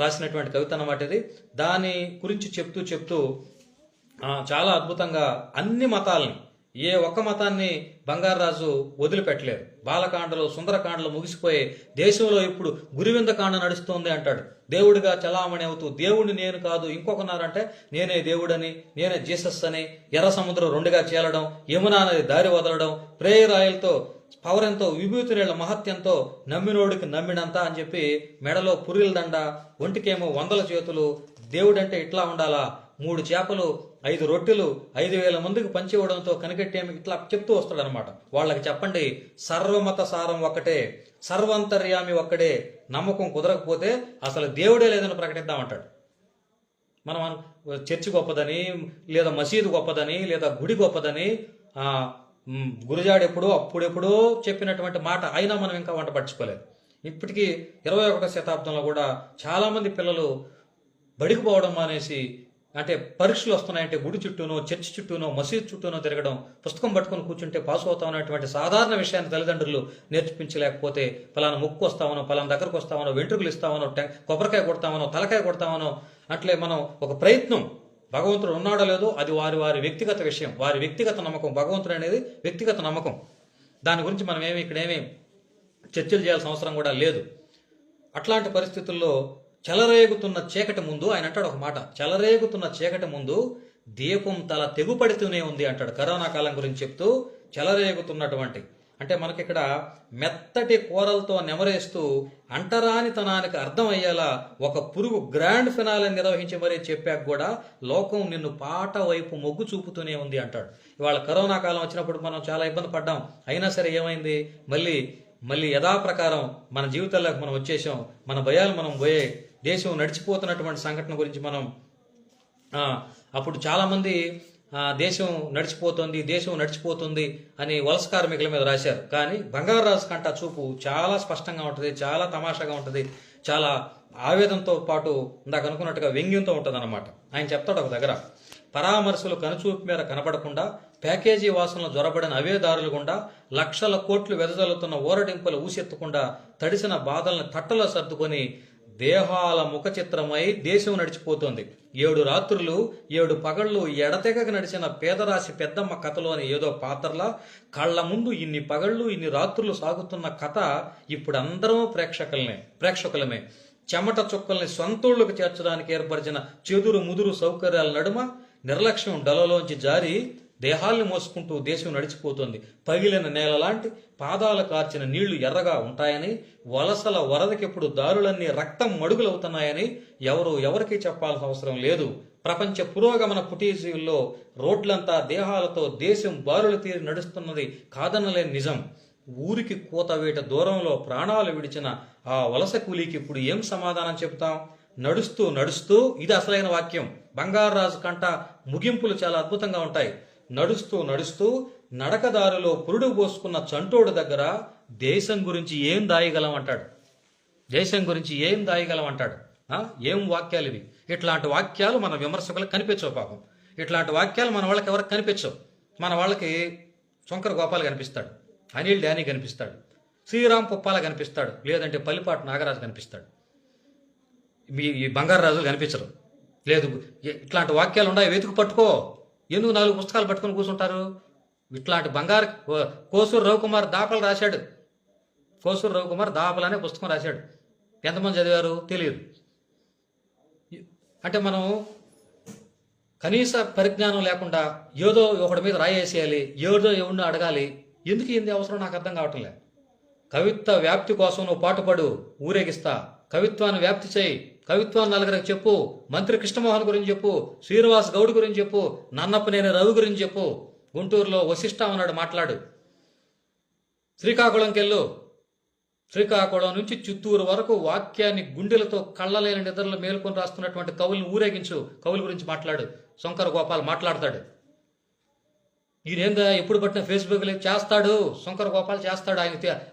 S1: రాసినటువంటి కవిత అన్నమాట ఇది. దాని గురించి చెప్తూ చాలా అద్భుతంగా అన్ని మతాలని, ఏ ఒక్క మతాన్ని బంగారరాజు వదిలిపెట్టలేదు. బాలకాండలు సుందరకాండలు ముగిసిపోయి దేశంలో ఇప్పుడు గురివిందకాండ నడుస్తోంది అంటాడు. దేవుడిగా చలామణి అవుతూ దేవుడిని నేను కాదు ఇంకొకనారంటే నేనే దేవుడని, నేనే జీసస్ అని, ఎర్ర సముద్రం 2గా చీలడం, యమునా నది దారి వదలడం, ప్రేయర్ ఆయిల్తో పవరంతో విభూతి నీళ్ల మహత్యంతో నమ్మినోడికి నమ్మినంత అని చెప్పి మెడలో పురిల దండ, ఒంటికేమో 100 చేతులు, దేవుడంటే ఇట్లా ఉండాలా, 3 చేపలు 5 రొట్టెలు 5,000 మందికి పంచివ్వడంతో కనిపెట్టేమి, ఇట్లా చెప్తూ వస్తాడనమాట. వాళ్ళకి చెప్పండి సర్వమత సారం ఒక్కటే, సర్వంతర్యామి ఒక్కడే, నమ్మకం కుదరకపోతే అసలు దేవుడే లేదని ప్రకటిద్దామంటాడు. మనం చర్చి గొప్పదని, లేదా మసీదు గొప్పదని, లేదా గుడి గొప్పదని గురుజాడు అప్పుడెప్పుడో చెప్పినటువంటి మాట అయినా మనం ఇంకా వంట పట్టించుకోలేదు. ఇప్పటికీ 21వ శతాబ్దంలో కూడా చాలామంది పిల్లలు బడికి పోవడం మానేసి అంటే పరీక్షలు వస్తున్నాయంటే గుడి చుట్టూనో చర్చి చుట్టూనో మసీద్ చుట్టూనో తిరగడం, పుస్తకం పట్టుకొని కూర్చుంటే పాస్ అవుతాం అనేటువంటి సాధారణ విషయాన్ని తల్లిదండ్రులు నేర్పించలేకపోతే పలానా ముక్కు వస్తామనో, పలానా దగ్గరకు వస్తామనో, వెంట్రుకలు ఇస్తామనో, కొబ్బరికాయ కొడతామనో, తలకాయ కొడతామనో, అట్లే మనం ఒక ప్రయత్నం, భగవంతుడు ఉన్నాడో లేదో అది వారి వారి వ్యక్తిగత విషయం, వారి వ్యక్తిగత నమ్మకం. భగవంతుడు అనేది వ్యక్తిగత నమ్మకం. దాని గురించి మనం ఇక్కడేమీ చర్చలు చేయాల్సిన అవసరం కూడా లేదు. అట్లాంటి పరిస్థితుల్లో చెలరేగుతున్న చీకటి ముందు ఆయన అంటాడు ఒక మాట, చెలరేగుతున్న చీకటి ముందు దీపం తల తెగుపడుతూనే ఉంది అంటాడు. కరోనా కాలం గురించి చెప్తూ చెలరేగుతున్నటువంటి, అంటే మనకిక్కడ మెత్తటి కూరలతో నెమరేస్తూ అంటరానితనానికి అర్థమయ్యేలా ఒక పురుగు గ్రాండ్ ఫినాలే నిర్వహించి మరీ చెప్పాక కూడా లోకం నిన్ను పాట వైపు మొగ్గు చూపుతూనే ఉంది అంటాడు. ఇవాళ కరోనా కాలం వచ్చినప్పుడు మనం చాలా ఇబ్బంది పడ్డాం. అయినా సరే ఏమైంది, మళ్ళీ యథాప్రకారం మన జీవితాల్లోకి మనం వచ్చేసాం. మన భయాలు మనం పోయే, దేశం నడిచిపోతున్నటువంటి సంఘటన గురించి మనం అప్పుడు చాలామంది దేశం నడిచిపోతుంది అని వలస కార్మికుల మీద రాశారు. కానీ బంగారాజు కంట చూపు చాలా స్పష్టంగా ఉంటుంది, చాలా తమాషాగా ఉంటుంది, చాలా ఆవేదనతో పాటు ఇందాక అనుకున్నట్టుగా వ్యంగ్యంతో ఉంటుంది అన్నమాట. ఆయన చెప్తాడు ఒక దగ్గర, పరామర్శలు కనుచూపు మేర కనపడకుండా ప్యాకేజీ వాసనలు జ్వరబడిన అవే దారులు గుండా లక్షల కోట్లు వెదజల్లుతున్న ఊరడింపులు ఊసెత్తకుండా తడిసిన బాధలను తట్టలో సర్దుకొని దేహాల ముఖ చిత్రమై దేశం నడిచిపోతోంది. 7 రాత్రులు 7 పగళ్ళు ఎడతెగక నడిచిన పేదరాశి పెద్దమ్మ కథలోని ఏదో పాత్రలా కళ్ళ ముందు ఇన్ని పగళ్ళు ఇన్ని రాత్రులు సాగుతున్న కథ ఇప్పుడు అందరం ప్రేక్షకులమే. చెమట చుక్కల్ని సొంతూళ్లకు చేర్చడానికి ఏర్పరిచిన చెదురు ముదురు సౌకర్యాల నడుమ నిర్లక్ష్యం డలలోంచి జారి దేహాల్ని మోసుకుంటూ దేశం నడిచిపోతుంది. పగిలిన నేలలాంటి పాదాలు కార్చిన నీళ్లు ఎర్రగా ఉంటాయని, వలసల వరదకెప్పుడు దారులన్నీ రక్తం మడుగులవుతున్నాయని ఎవరికి చెప్పాల్సిన అవసరం లేదు. ప్రపంచ పురోగమన పుటీజీల్లో రోడ్లంతా దేహాలతో దేశం బారులు తీరి నడుస్తున్నది కాదనలేని నిజం. ఊరికి కూతవేట దూరంలో ప్రాణాలు విడిచిన ఆ వలస కూలీకి ఇప్పుడు ఏం సమాధానం చెబుతాం? నడుస్తూ ఇది అసలైన వాక్యం. బంగారాజు కంట ముగింపులు చాలా అద్భుతంగా ఉంటాయి. నడుస్తూ నడకదారిలో పురుడు పోసుకున్న చంటోడు దగ్గర దేశం గురించి ఏం దాయగలం అంటాడు. ఏం వాక్యాలు ఇవి? ఇట్లాంటి వాక్యాలు మన విమర్శకులకు కనిపించవు పాపం. ఇట్లాంటి వాక్యాలు మన వాళ్ళకి ఎవరికి కనిపించవు. మన వాళ్ళకి శంకర గోపాల్ కనిపిస్తాడు, అనిల్ డానీ కనిపిస్తాడు, శ్రీరామ్ పుప్పాల కనిపిస్తాడు, లేదంటే పల్లిపాటి నాగరాజు కనిపిస్తాడు. ఈ బంగారాజులు కనిపించరు. లేదు, ఇట్లాంటి వాక్యాలు ఉన్నాయి, వెతుకు పట్టుకో. ఎందుకు 4 పుస్తకాలు పట్టుకొని కూర్చుంటారు? ఇట్లాంటి కోసూరు రవికుమార్ దాపలు రాశాడు. కోసూరు రవికుమార్ దాపలు అనే పుస్తకం రాశాడు. ఎంతమంది చదివారు తెలియదు. అంటే మనం కనీస పరిజ్ఞానం లేకుండా ఏదో ఒకటి మీద రాయేసేయాలి, ఏదో ఎవరినో అడగాలి. ఎందుకు ఏంది అవసరం నాకు అర్థం కావటం లేదు. కవిత్వ వ్యాప్తి కోసం నువ్వు పాటుపడు, ఊరేగిస్తా. కవిత్వాన్ని వ్యాప్తి చేయి, కవిత్వాన్ని నలుగురికి చెప్పు. మంత్రి కృష్ణమోహన్ గురించి చెప్పు, శ్రీనివాస్ గౌడ్ గురించి చెప్పు, నన్నప్పనేని రవి గురించి చెప్పు. గుంటూరులో వశిష్ఠ ఉన్నాడు, మాట్లాడు. శ్రీకాకుళంకి వెళ్ళు, శ్రీకాకుళం నుంచి చిత్తూరు వరకు వాక్యాన్ని గుండెలతో కళ్ళలేని నిద్రలు మేల్కొని రాస్తున్నటువంటి కవుల్ని ఊరేగించు, కవుల గురించి మాట్లాడు. శంకర గోపాల్ మాట్లాడతాడు. ఈయనేందా ఎప్పుడు పట్టిన ఫేస్బుక్లో చేస్తాడు, శంకర గోపాల్ చేస్తాడు.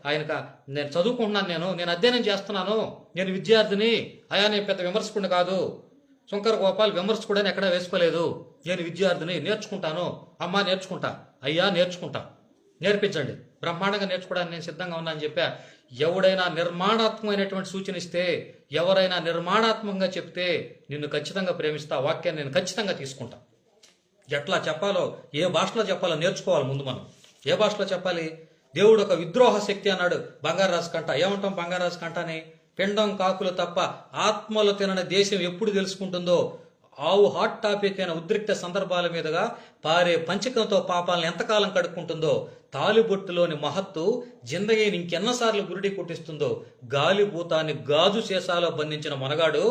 S1: ఆయనక నేను చదువుకుంటున్నాను, నేను అధ్యయనం చేస్తున్నాను, నేను విద్యార్థిని, అయా నేను పెద్ద విమర్శకుడిని కాదు. శంకర గోపాల్ విమర్శకుడని ఎక్కడా వేసుకోలేదు. నేను విద్యార్థిని, నేర్చుకుంటాను. అమ్మా నేర్చుకుంటా, అయ్యా నేర్చుకుంటా, నేర్పించండి, బ్రహ్మాండంగా నేర్చుకోవడానికి నేను సిద్ధంగా ఉన్నా అని చెప్పా. ఎవడైనా నిర్మాణాత్మకమైనటువంటి సూచన ఇస్తే, ఎవరైనా నిర్మాణాత్మకంగా చెప్తే నిన్ను ఖచ్చితంగా ప్రేమిస్తా, వాక్యాన్ని నేను ఖచ్చితంగా తీసుకుంటా. ఎట్లా చెప్పాలో, ఏ భాషలో చెప్పాలో నేర్చుకోవాలి ముందు మనం. ఏ భాషలో చెప్పాలి? దేవుడు ఒక విద్రోహ శక్తి అన్నాడు బంగారాజు కంట. ఏమంటాం బంగారాజు కంటని? పిండం కాకులు తప్ప ఆత్మలు తినని దేశం ఎప్పుడు తెలుసుకుంటుందో, ఆవు హాట్ టాపిక్ అయిన ఉద్రిక్త సందర్భాల మీదుగా పారే పంచకంతో పాపాలను ఎంతకాలం కడుక్కుంటుందో, తాలిబొట్టులోని మహత్తు జిందగీని ఇంకెన్నసార్లు గురిడి కొట్టిస్తుందో, గాలి భూతాన్ని గాజు సీసాలో బంధించిన మనగాడు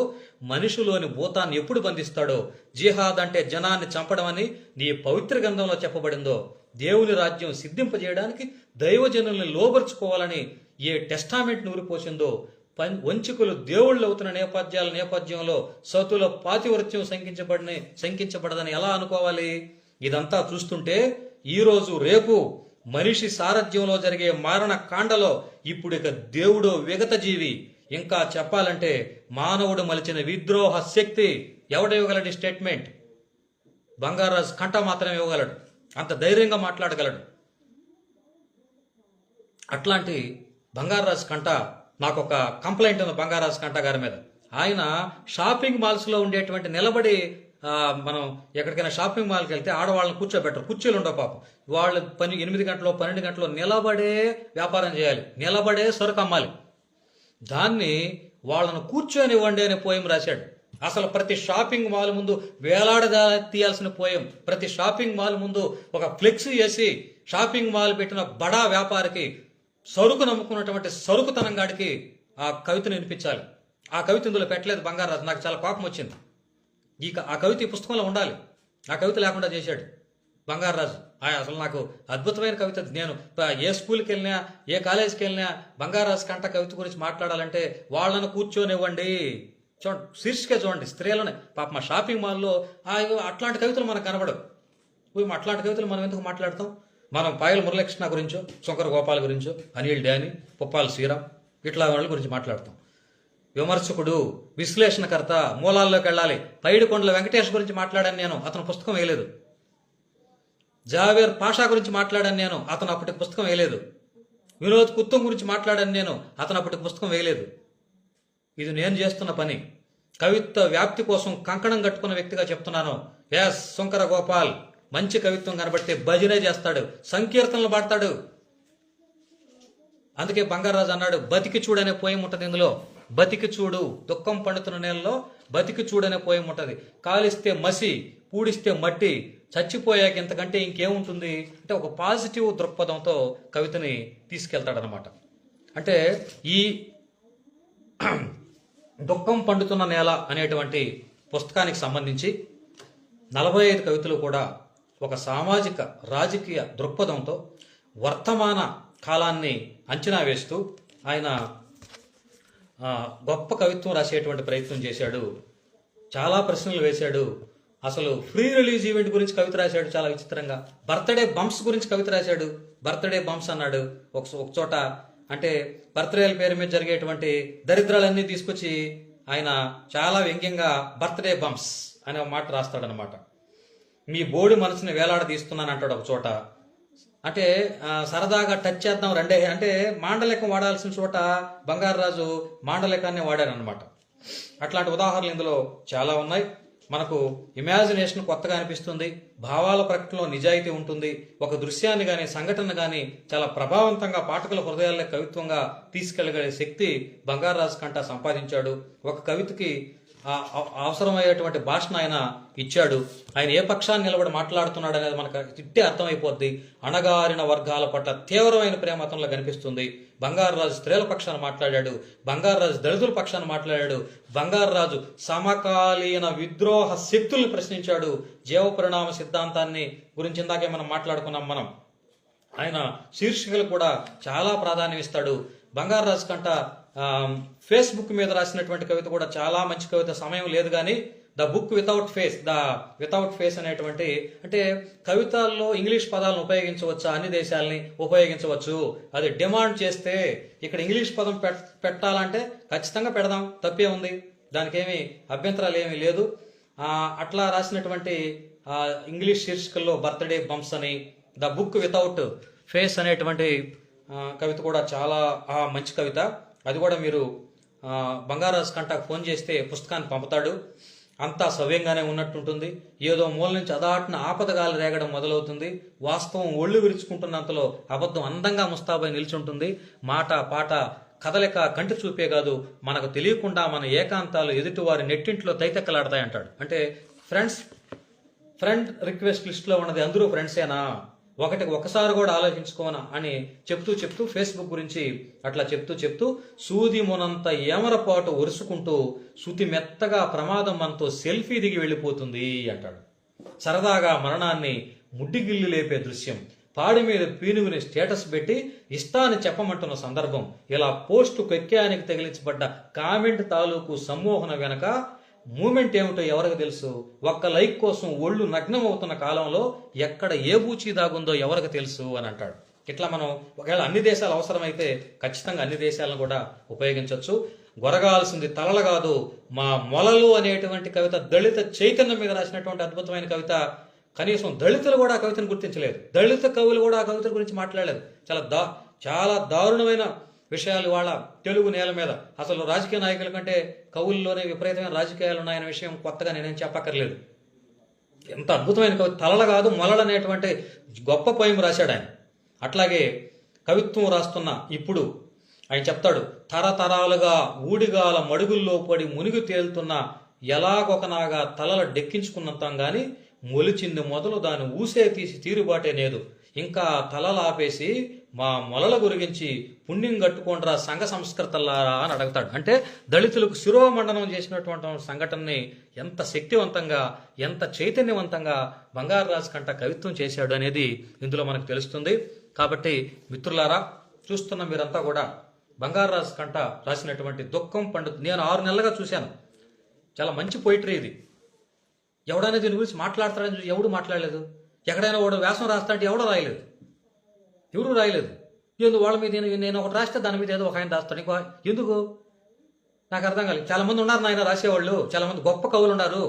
S1: మనిషిలోని భూతాన్ని ఎప్పుడు బంధిస్తాడో, జిహాద్ అంటే జనాన్ని చంపడం అని నీ పవిత్ర గ్రంథంలో చెప్పబడిందో, దేవుని రాజ్యం సిద్ధింపజేయడానికి దైవజనుల్ని లోబర్చుకోవాలని ఏ టెస్టామెంట్ నూరిపోసిందో, వంచికులు దేవుళ్ళు అవుతున్న నేపథ్యంలో సతుల పాతివృత్యం శంకించబడదని ఎలా అనుకోవాలి? ఇదంతా చూస్తుంటే ఈరోజు రేపు మనిషి సారథ్యంలో జరిగే మారణ కాండలో ఇప్పుడు ఇక దేవుడు విగత జీవి. ఇంకా చెప్పాలంటే మానవుడు మలిచిన విద్రోహ శక్తి ఎవడివ్వగలడి స్టేట్మెంట్? బంగారాజు కంట మాత్రమే ఇవ్వగలడు, అంత ధైర్యంగా మాట్లాడగలడు. అట్లాంటి బంగారాజు కంట నాకు ఒక కంప్లైంట్ ఉంది బంగారాజు కంట గారి మీద. ఆయన షాపింగ్ మాల్స్లో ఉండేటువంటి నిలబడి మనం ఎక్కడికైనా షాపింగ్ మాల్కి వెళ్తే ఆడవాళ్ళని కూర్చోబెట్టరు, కుర్చీలు ఉండవు పాపం. వాళ్ళు 8 గంటలో 12 గంటలో నిలబడే వ్యాపారం చేయాలి, నిలబడే సరుకు అమ్మాలి. దాన్ని వాళ్ళను కూర్చొనివ్వండి అనే పోయం రాశాడు. అసలు ప్రతి షాపింగ్ మాల్ ముందు వేలాడదా తీయాల్సిన పోయం, ప్రతి షాపింగ్ మాల్ ముందు ఒక ఫ్లెక్సీ వేసి షాపింగ్ మాల్ పెట్టిన బడా వ్యాపారికి, సరుకు నమ్ముకున్నటువంటి సరుకుతనంగాడికి ఆ కవితను వినిపించాలి. ఆ కవిత ఇందులో పెట్టలేదు బంగారాజు. నాకు చాలా కోపం వచ్చింది. ఆ కవిత ఈ పుస్తకంలో ఉండాలి, ఆ కవిత లేకుండా చేశాడు బంగారాజు. అసలు నాకు అద్భుతమైన కవిత. నేను ఏ స్కూల్కి వెళ్ళినా, ఏ కాలేజీకి వెళ్ళినా బంగారాజు కంట కవిత గురించి మాట్లాడాలంటే వాళ్ళను కూర్చొనివ్వండి. చూడండి, శీర్షికే చూడండి, స్త్రీలనే. పాప మా షాపింగ్ మాల్లో అట్లాంటి కవితలు మనకు కనబడవు. అట్లాంటి కవితలు మనం ఎందుకు మాట్లాడతాం? మనం పాయల మురళీకృష్ణ గురించో, శంకర గోపాల్ గురించో, అనిల్ డాని, పుప్పాల శ్రీరామ్ ఇట్లా వాళ్ళ గురించి మాట్లాడతాం. విమర్శకుడు, విశ్లేషణకర్త, మూలాల్లోకి వెళ్ళాలి. పైడికొండల వెంకటేష్ గురించి మాట్లాడాను నేను, అతను పుస్తకం వేయలేదు. జావేర్ పాషా గురించి మాట్లాడాను నేను, అతను అప్పటికి పుస్తకం వేయలేదు. వినోద్ కుత్తం గురించి మాట్లాడాను నేను, అతను అప్పటికి పుస్తకం వేయలేదు. ఇది నేను చేస్తున్న పని. కవిత్వ వ్యాప్తి కోసం కంకణం కట్టుకున్న వ్యక్తిగా చెప్తున్నాను. శంకర గోపాల్ మంచి కవిత్వం కనబడితే భజనే చేస్తాడు, సంకీర్తనలు పాడతాడు. అందుకే బంగారాజు అన్నాడు, బతికి చూడనే పోయం ఉంటుంది ఇందులో. బతికి చూడు, దుఃఖం పండుతున్న నేలలో బతికి చూడనే పోయం ఉంటుంది. కాలిస్తే మసి, పూడిస్తే మట్టి, చచ్చిపోయాక ఇంతకంటే ఇంకేముంటుంది అంటే ఒక పాజిటివ్ దృక్పథంతో కవితని తీసుకెళ్తాడనమాట. అంటే ఈ దుఃఖం పండుతున్న నేల అనేటువంటి పుస్తకానికి సంబంధించి 45 కవితలు కూడా ఒక సామాజిక రాజకీయ దృక్పథంతో వర్తమాన కాలాన్ని అంచనా వేస్తూ ఆయన గొప్ప కవిత్వం రాసేటువంటి ప్రయత్నం చేశాడు. చాలా ప్రశ్నలు వేశాడు. అసలు ఫ్రీ రిలీజ్ ఈవెంట్ గురించి కవిత రాశాడు చాలా విచిత్రంగా. బర్త్డే బంప్స్ గురించి కవిత రాశాడు. బర్త్డే బంప్స్ అన్నాడు ఒక చోట. అంటే బర్త్డేల పేరు మీద జరిగేటువంటి దరిద్రాలన్నీ తీసుకొచ్చి ఆయన చాలా వ్యంగ్యంగా బర్త్డే బంప్స్ అనే ఒక మాట రాస్తాడనమాట. మీ బోడి మనసుని వేలాడదీస్తున్నాను అంటాడు ఒక చోట. అంటే సరదాగా టచ్ చేద్దాం రండే అంటే మాండలికం వాడాల్సిన చోట బంగారాజు మాండలికాన్ని వాడారనమాట. అట్లాంటి ఉదాహరణలు ఇందులో చాలా ఉన్నాయి. మనకు ఇమాజినేషన్ కొత్తగా అనిపిస్తుంది, భావాల ప్రకటనలో నిజాయితీ ఉంటుంది. ఒక దృశ్యాన్ని కానీ సంఘటన కానీ చాలా ప్రభావవంతంగా పాఠకుల హృదయాల్లో కవిత్వంగా తీసుకెళ్లగలిగే శక్తి బంగారాజు కంట సంపాదించాడు. ఒక కవితకి అవసరమయ్యేటువంటి భాషను ఆయన ఇచ్చాడు. ఆయన ఏ పక్షాన్ని నిలబడి మాట్లాడుతున్నాడు అనేది మనకు ఇట్టే అర్థమైపోద్ది. అణగారిన వర్గాల పట్ల తీవ్రమైన ప్రేమ అతనిలో కనిపిస్తుంది. బంగారాజు స్త్రీల పక్షాన మాట్లాడాడు, బంగారాజు దళితుల పక్షాన మాట్లాడాడు, బంగారాజు సమకాలీన విద్రోహ శక్తుల్ని ప్రశ్నించాడు. జీవ పరిణామ సిద్ధాంతాన్ని గురించి ఇందాకే మనం మాట్లాడుకున్నాం. ఆయన శీర్షికలు కూడా చాలా ప్రాధాన్యం ఇస్తాడు. బంగారాజు కంట ఫేస్బుక్ మీద రాసినటువంటి కవిత కూడా చాలా మంచి కవిత. సమయం లేదు కానీ ద బుక్ వితౌట్ ఫేస్ అనేటువంటి, అంటే కవితల్లో ఇంగ్లీష్ పదాలను ఉపయోగించవచ్చా, అన్ని దేశాలని ఉపయోగించవచ్చు. అది డిమాండ్ చేస్తే ఇక్కడ ఇంగ్లీష్ పదం పెట్టాలంటే ఖచ్చితంగా పెడదాం, తప్పే ఉంది, దానికి ఏమి అభ్యంతరాలు ఏమీ లేదు. అట్లా రాసినటువంటి ఇంగ్లీష్ శీర్షికల్లో బర్త్డే బంప్స్ అని, ద బుక్ వితౌట్ ఫేస్ అనేటువంటి కవిత కూడా చాలా మంచి కవిత. అది కూడా మీరు బంగారాజు కంటకు ఫోన్ చేస్తే పుస్తకాన్ని పంపుతాడు. అంతా సవ్యంగానే ఉన్నట్టుంటుంది. ఏదో మూల నుంచి అదాటిన ఆపదగాలు రేగడం మొదలవుతుంది. వాస్తవం ఒళ్ళు విరుచుకుంటున్నంతలో అబద్ధం అందంగా ముస్తాబై నిల్చుంటుంది. మాట పాట కదలిక కంటి చూపే కాదు, మనకు తెలియకుండా మన ఏకాంతాలు ఎదుటివారి నెట్టింట్లో తైతెక్కలాడతాయి అంటాడు. అంటే ఫ్రెండ్ రిక్వెస్ట్ లిస్ట్లో ఉన్నది అందరూ ఫ్రెండ్సేనా, ఒకసారి కూడా ఆలోచించుకోనా అని చెప్తూ ఫేస్బుక్ గురించి అట్లా చెప్తూ సూది మునంత ఏమరపాటు ఒరుసుకుంటూ శృతి మెత్తగా ప్రమాదం మనతో సెల్ఫీ దిగి వెళ్ళిపోతుంది అంటాడు. సరదాగా మరణాన్ని ముడ్డిగిల్లు లేపే దృశ్యం, పాడి మీద పీనుగుని స్టేటస్ పెట్టి ఇష్టాన్ని చెప్పమంటున్న సందర్భం, ఇలా పోస్టు కొక్కానికి తగిలించబడ్డ కామెంట్ తాలూకు సమ్మోహన వెనక మూమెంట్ ఏమిటో ఎవరికి తెలుసు. ఒక్క లైక్ కోసం ఒళ్ళు నగ్నం అవుతున్న కాలంలో ఎక్కడ ఏ బూచి దాగుందో ఎవరికి తెలుసు అని అంటాడు. ఇట్లా మనం ఒకవేళ అన్ని దేశాలు అవసరమైతే ఖచ్చితంగా అన్ని దేశాలను కూడా ఉపయోగించవచ్చు. గొరగాల్సింది తలలు కాదు మా మొలలు అనేటువంటి కవిత దళిత చైతన్యం మీద రాసినటువంటి అద్భుతమైన కవిత. కనీసం దళితులు కూడా ఆ కవితను గుర్తించలేదు. దళిత కవులు కూడా ఆ కవిత గురించి మాట్లాడలేదు. చాలా దారుణమైన విషయాలు వాళ్ళ తెలుగు నేల మీద. అసలు రాజకీయ నాయకుల కంటే కవుల్లోనే విపరీతమైన రాజకీయాలు ఉన్నాయనే విషయం కొత్తగా నేనేం చెప్పక్కర్లేదు. ఎంత అద్భుతమైన కవి, తలల కాదు మొలలనేటువంటి గొప్ప పోయం రాశాడు ఆయన. అట్లాగే కవిత్వం రాస్తున్న ఇప్పుడు ఆయన చెప్తాడు, తరతరాలుగా ఊడిగాల మడుగుల్లో పడి మునిగి తేలుతున్న ఎలాగొకనాగా తలల డెక్కించుకున్నంతం గాని మొలిచింది మొదలు దాని ఊసే తీసి తీరుబాటే లేదు. ఇంకా తలలాపేసి మా మొలల గురించి పుణ్యం కట్టుకోండ్రా సంఘ సంస్కృతల్లారా అని అడుగుతాడు. అంటే దళితులకు శిరోమండనం చేసినటువంటి సంఘటనని ఎంత శక్తివంతంగా, ఎంత చైతన్యవంతంగా బంగారరాజు కంట కవిత్వం చేశాడు అనేది ఇందులో మనకు తెలుస్తుంది. కాబట్టి మిత్రులారా, చూస్తున్న మీరంతా కూడా బంగారరాజు కంట రాసినటువంటి దుఃఖం పండు నేను 6 నెలలుగా చూశాను. చాలా మంచి పోయిటరీ ఇది. ఎవడైనా దీని గురించి మాట్లాడతాడని ఎవడు మాట్లాడలేదు. ఎక్కడైనా వాడు వ్యాసం రాస్తా అంటే ఎవడో రాయలేదు, ఎవరు రాయలేదు. ఎందుకు వాళ్ళ మీద నేను ఒకటి రాస్తే దాని మీద ఏదో ఒక ఆయన రాస్తాడు. ఇంకో ఎందుకు నాకు అర్థం కాలేదు. చాలా మంది ఉన్నారు నాయన రాసేవాళ్ళు, చాలా మంది గొప్ప కవులు ఉన్నారు,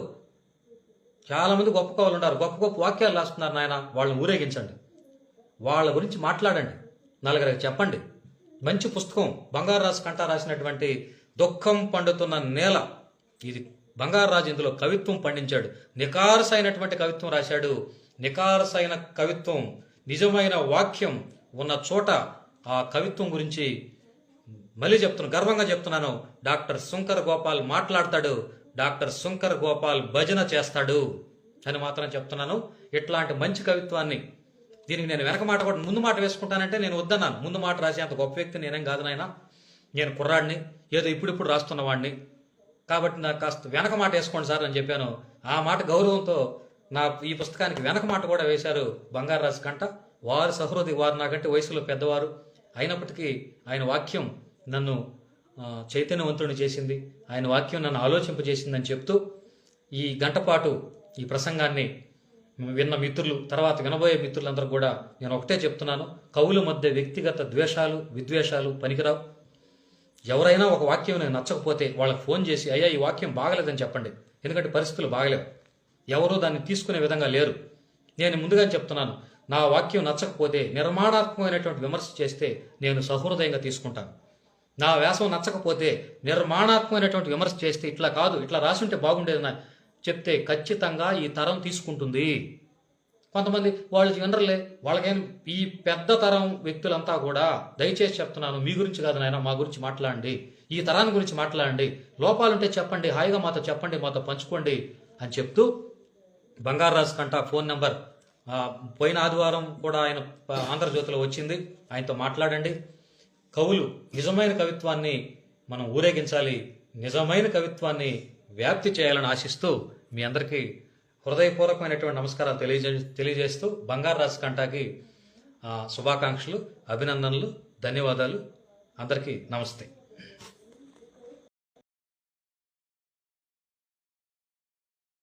S1: గొప్ప గొప్ప వాక్యాలు రాస్తున్నారు నాయన. వాళ్ళని ఊరేగించండి, వాళ్ళ గురించి మాట్లాడండి, నలుగురికి చెప్పండి. మంచి పుస్తకం బంగారరాజు కంట రాసినటువంటి దుఃఖం పండుతున్న నేల. ఇది బంగారరాజు ఇందులో కవిత్వం పండించాడు. నికారసైనటువంటి కవిత్వం రాశాడు. నికారసైన కవిత్వం, నిజమైన వాక్యం ఉన్న చోట ఆ కవిత్వం గురించి మళ్ళీ గర్వంగా చెప్తున్నాను. డాక్టర్ శంకర్ గోపాల్ మాట్లాడతాడు, డాక్టర్ శంకర్ గోపాల్ భజన చేస్తాడు అని మాత్రం చెప్తున్నాను. ఇట్లాంటి మంచి కవిత్వాన్ని, దీనికి నేను వెనక మాట కూడా ముందు మాట వేసుకుంటానంటే నేను వద్దన్నాను. ముందు మాట రాసే అంత గొప్ప వ్యక్తి నేనేం కాదు నాయన, నేను కుర్రాడిని, ఏదో ఇప్పుడిప్పుడు రాస్తున్నవాడిని. కాబట్టి నాకు కాస్త వెనక మాట వేసుకోండి సార్ అని చెప్పాను. ఆ మాట గౌరవంతో ఈ పుస్తకానికి వెనక మాట కూడా వేశారు బంగారరాజు కంట. వారు సహృదయ, వారు నాకంటే వయసులో పెద్దవారు అయినప్పటికీ ఆయన వాక్యం నన్ను చైతన్యవంతుడిని చేసింది, ఆయన వాక్యం నన్ను ఆలోచింపజేసిందని చెప్తూ ఈ గంటపాటు ఈ ప్రసంగాన్ని విన్న మిత్రులు, తర్వాత వినబోయే మిత్రులందరూ కూడా నేను ఒకటే చెప్తున్నాను, కవుల మధ్య వ్యక్తిగత ద్వేషాలు, విద్వేషాలు పనికిరావు. ఎవరైనా ఒక వాక్యం నచ్చకపోతే వాళ్ళకి ఫోన్ చేసి అయ్యా ఈ వాక్యం బాగలేదని చెప్పండి. ఎందుకంటే పరిస్థితులు బాగలేవు, ఎవరూ దాన్ని తీసుకునే విధంగా లేరు. నేను ముందుగా చెప్తున్నాను, నా వాక్యం నచ్చకపోతే నిర్మాణాత్మకమైనటువంటి విమర్శ చేస్తే నేను సహృదయంగా తీసుకుంటాను. నా వ్యాసం నచ్చకపోతే నిర్మాణాత్మకమైనటువంటి విమర్శ చేస్తే ఇట్లా కాదు, ఇట్లా రాసుంటే బాగుండేది చెప్తే ఖచ్చితంగా ఈ తరం తీసుకుంటుంది. కొంతమంది వాళ్ళు వినరలే, వాళ్ళకేం ఈ పెద్ద తరం వ్యక్తులంతా కూడా దయచేసి చెప్తున్నాను, మీ గురించి కాదు నాయన, మా గురించి మాట్లాడండి, ఈ తరాన్ని గురించి మాట్లాడండి, లోపాలుంటే చెప్పండి, హాయిగా మాతో చెప్పండి, మాతో పంచుకోండి అని చెప్తూ బంగారరాజు కంట ఫోన్ నెంబర్ పోయిన ఆదివారం కూడా ఆయన ఆంధ్రజ్యోతిలో వచ్చింది, ఆయనతో మాట్లాడండి. కవులు నిజమైన కవిత్వాన్ని మనం ఊరేగించాలి, నిజమైన కవిత్వాన్ని వ్యాప్తి చేయాలని ఆశిస్తూ మీ అందరికీ హృదయపూర్వకమైనటువంటి నమస్కారాలు తెలియజేస్తూ బంగారరాజు కంటకి శుభాకాంక్షలు, అభినందనలు, ధన్యవాదాలు. అందరికీ నమస్తే.